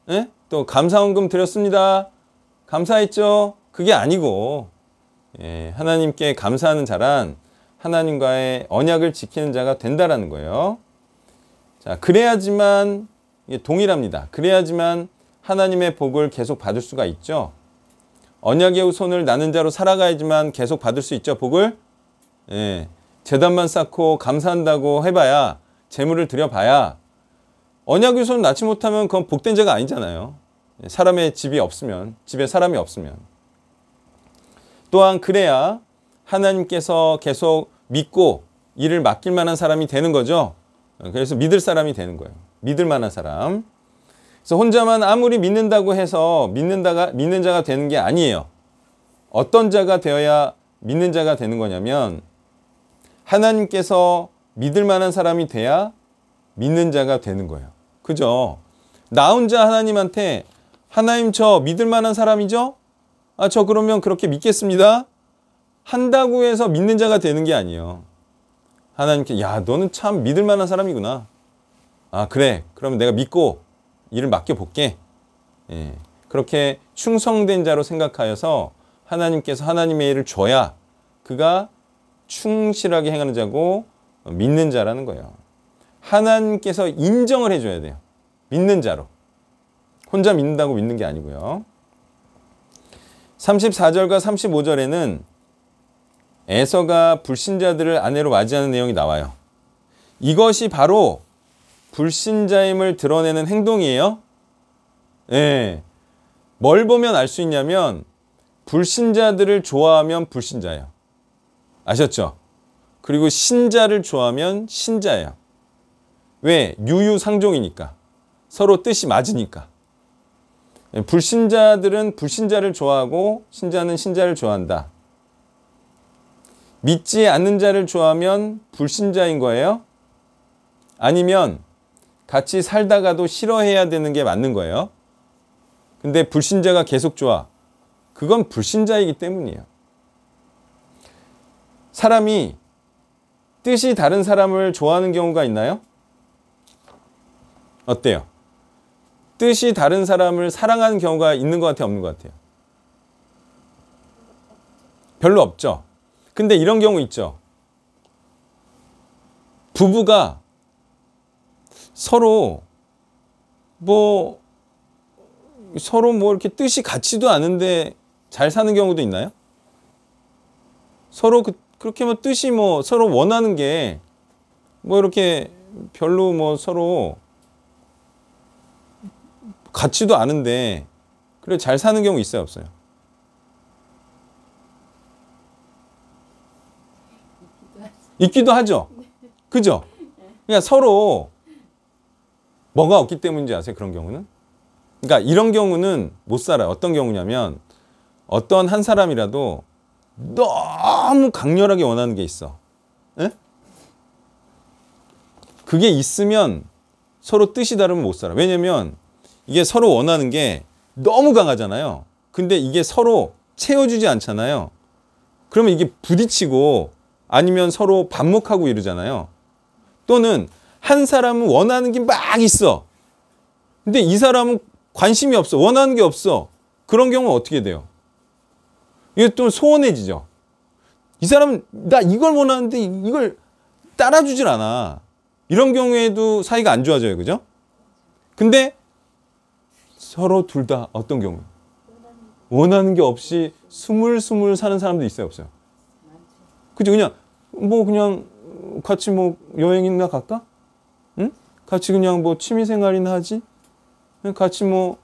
예? 또 감사원금 드렸습니다. 감사했죠? 그게 아니고, 예, 하나님께 감사하는 자란 하나님과의 언약을 지키는 자가 된다라는 거예요. 자, 그래야지만, 이게 동일합니다. 그래야지만 하나님의 복을 계속 받을 수가 있죠. 언약의 후손을 낳는 자로 살아가야지만 계속 받을 수 있죠, 복을. 예, 제단만 쌓고 감사한다고 해봐야, 재물을 드려봐야 언약의 후손을 낳지 못하면 그건 복된 자가 아니잖아요. 사람의 집이 없으면, 집에 사람이 없으면. 또한 그래야 하나님께서 계속 믿고 일을 맡길 만한 사람이 되는 거죠. 그래서 믿을 사람이 되는 거예요. 믿을 만한 사람. 그래서 혼자만 아무리 믿는다고 해서 믿는 자가 되는 게 아니에요. 어떤 자가 되어야 믿는 자가 되는 거냐면, 하나님께서 믿을 만한 사람이 돼야 믿는 자가 되는 거예요. 그죠? 나 혼자 하나님한테, 하나님 저 믿을 만한 사람이죠? 아, 저 그러면 그렇게 믿겠습니다. 한다고 해서 믿는 자가 되는 게 아니에요. 하나님께, 야, 너는 참 믿을 만한 사람이구나. 아, 그래. 그러면 내가 믿고 일을 맡겨볼게. 예, 그렇게 충성된 자로 생각하여서 하나님께서 하나님의 일을 줘야 그가 충실하게 행하는 자고 믿는 자라는 거예요. 하나님께서 인정을 해줘야 돼요. 믿는 자로. 혼자 믿는다고 믿는 게 아니고요. 34절과 35절에는 에서가 불신자들을 아내로 맞이하는 내용이 나와요. 이것이 바로 불신자임을 드러내는 행동이에요. 예. 뭘 보면 알 수 있냐면, 불신자들을 좋아하면 불신자예요. 아셨죠? 그리고 신자를 좋아하면 신자예요. 왜? 유유상종이니까. 서로 뜻이 맞으니까. 불신자들은 불신자를 좋아하고 신자는 신자를 좋아한다. 믿지 않는 자를 좋아하면 불신자인 거예요? 아니면 같이 살다가도 싫어해야 되는 게 맞는 거예요? 근데 불신자가 계속 좋아. 그건 불신자이기 때문이에요. 사람이 뜻이 다른 사람을 좋아하는 경우가 있나요? 어때요? 뜻이 다른 사람을 사랑하는 경우가 있는 것 같아요? 없는 것 같아요? 별로 없죠. 근데 이런 경우 있죠. 부부가 서로 뭐 이렇게 뜻이 같지도 않은데 잘 사는 경우도 있나요? 서로 그렇게 뭐 뜻이 뭐 서로 원하는 게 뭐 이렇게 별로 뭐 서로 같지도 않은데 그래 잘 사는 경우 있어요, 없어요? 있기도 하죠. 그죠? 그러니까 서로 뭐가 없기 때문인지 아세요? 그런 경우는? 그러니까 이런 경우는 못 살아요. 어떤 경우냐면 어떤 한 사람이라도 너무 강렬하게 원하는 게 있어. 에? 그게 있으면 서로 뜻이 다르면 못 살아. 왜냐면 이게 서로 원하는 게 너무 강하잖아요. 근데 이게 서로 채워주지 않잖아요. 그러면 이게 부딪히고 아니면 서로 반목하고 이러잖아요. 또는 한 사람은 원하는 게 막 있어. 근데 이 사람은 관심이 없어. 원하는 게 없어. 그런 경우는 어떻게 돼요? 이게 또 소원해지죠. 이 사람은 나 이걸 원하는데 이걸 따라주질 않아. 이런 경우에도 사이가 안 좋아져요. 그죠? 근데 서로 둘 다 어떤 경우? 원하는 게 없이 스물스물 사는 사람도 있어요, 없어요? 그죠? 그냥 뭐 그냥 같이 뭐 여행이나 갈까? 응? 같이 그냥 뭐 취미생활이나 하지? 같이 뭐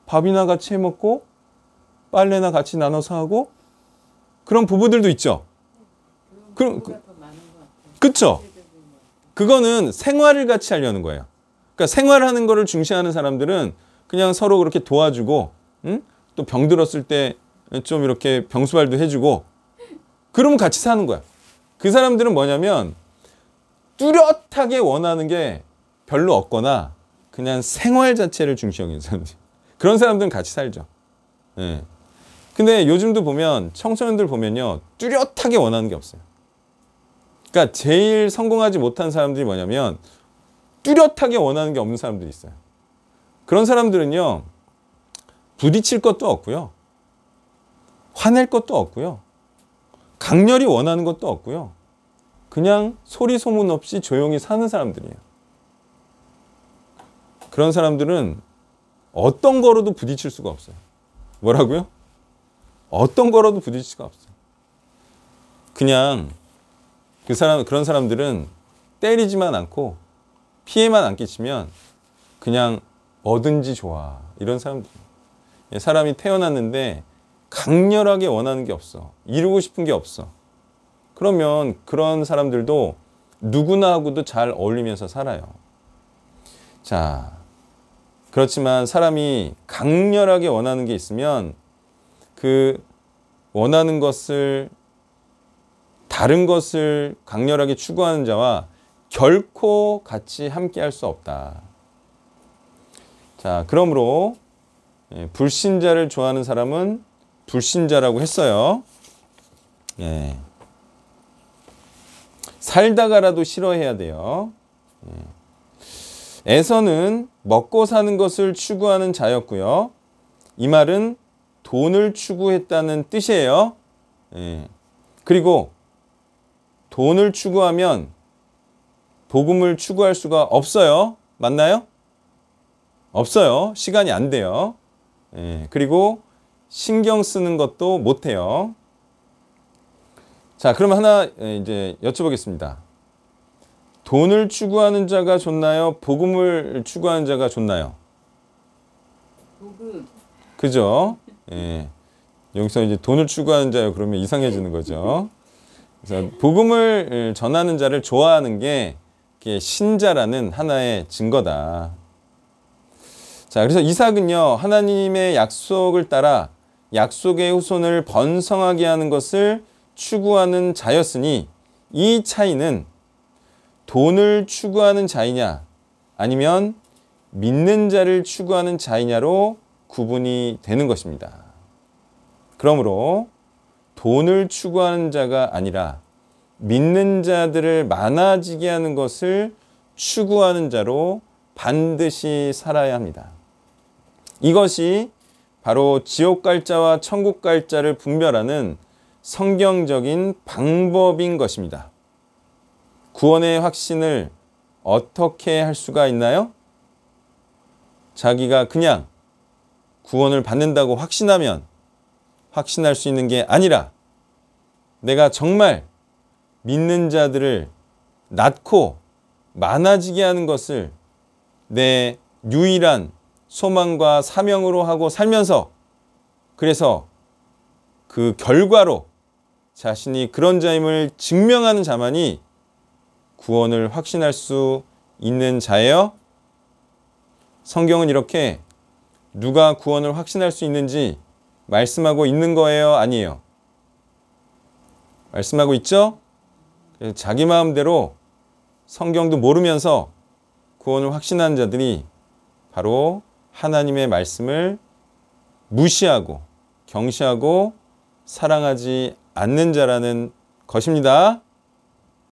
밥이나 같이 해 먹고 빨래나 같이 나눠서 하고 그런 부부들도 있죠. 그럼 그쵸? 그거는 생활을 같이 하려는 거예요. 그러니까 생활하는 거를 중시하는 사람들은 그냥 서로 그렇게 도와주고, 응? 또 병 들었을 때 좀 이렇게 병수발도 해주고, 그러면 같이 사는 거야. 그 사람들은 뭐냐면 뚜렷하게 원하는 게 별로 없거나 그냥 생활 자체를 중시하는 사람들. 그런 사람들은 같이 살죠. 예. 근데 요즘도 보면 청소년들 보면요 뚜렷하게 원하는 게 없어요. 그러니까 제일 성공하지 못한 사람들이 뭐냐면 뚜렷하게 원하는 게 없는 사람들이 있어요. 그런 사람들은요 부딪힐 것도 없고요, 화낼 것도 없고요, 강렬히 원하는 것도 없고요, 그냥 소리 소문 없이 조용히 사는 사람들이에요. 그런 사람들은 어떤 거로도 부딪힐 수가 없어요. 뭐라고요? 어떤 거로도 부딪힐 수가 없어요. 그냥 그런 사람들은 때리지만 않고 피해만 안 끼치면 그냥 뭐든지 좋아. 이런 사람들. 사람이 태어났는데 강렬하게 원하는 게 없어. 이루고 싶은 게 없어. 그러면 그런 사람들도 누구나 하고도 잘 어울리면서 살아요. 자, 그렇지만 사람이 강렬하게 원하는 게 있으면 그 원하는 것을, 다른 것을 강렬하게 추구하는 자와 결코 같이 함께 할 수 없다. 자, 그러므로 불신자를 좋아하는 사람은 불신자라고 했어요. 예. 살다가라도 싫어해야 돼요. 에서는 먹고 사는 것을 추구하는 자였고요. 이 말은 돈을 추구했다는 뜻이에요. 예. 그리고 돈을 추구하면 복음을 추구할 수가 없어요. 맞나요? 없어요. 시간이 안 돼요. 예. 그리고 신경 쓰는 것도 못해요. 자, 그럼 하나 이제 여쭤보겠습니다. 돈을 추구하는 자가 좋나요? 복음을 추구하는 자가 좋나요? 복음. 그죠? 예. 여기서 이제 돈을 추구하는 자요. 그러면 이상해지는 거죠. 그래서 복음을 전하는 자를 좋아하는 게 신자라는 하나의 증거다. 자, 그래서 이삭은요, 하나님의 약속을 따라 약속의 후손을 번성하게 하는 것을 추구하는 자였으니 이 차이는 돈을 추구하는 자이냐 아니면 믿는 자를 추구하는 자이냐로 구분이 되는 것입니다. 그러므로 돈을 추구하는 자가 아니라 믿는 자들을 많아지게 하는 것을 추구하는 자로 반드시 살아야 합니다. 이것이 바로 지옥 갈 자와 천국 갈 자를 분별하는 성경적인 방법인 것입니다. 구원의 확신을 어떻게 할 수가 있나요? 자기가 그냥 구원을 받는다고 확신하면 확신할 수 있는 게 아니라 내가 정말 믿는 자들을 낳고 많아지게 하는 것을 내 유일한 소망과 사명으로 하고 살면서, 그래서 그 결과로 자신이 그런 자임을 증명하는 자만이 구원을 확신할 수 있는 자예요. 성경은 이렇게 누가 구원을 확신할 수 있는지 말씀하고 있는 거예요? 아니에요? 말씀하고 있죠? 자기 마음대로 성경도 모르면서 구원을 확신하는 자들이 바로 하나님의 말씀을 무시하고 경시하고 사랑하지 않는 자라는 것입니다.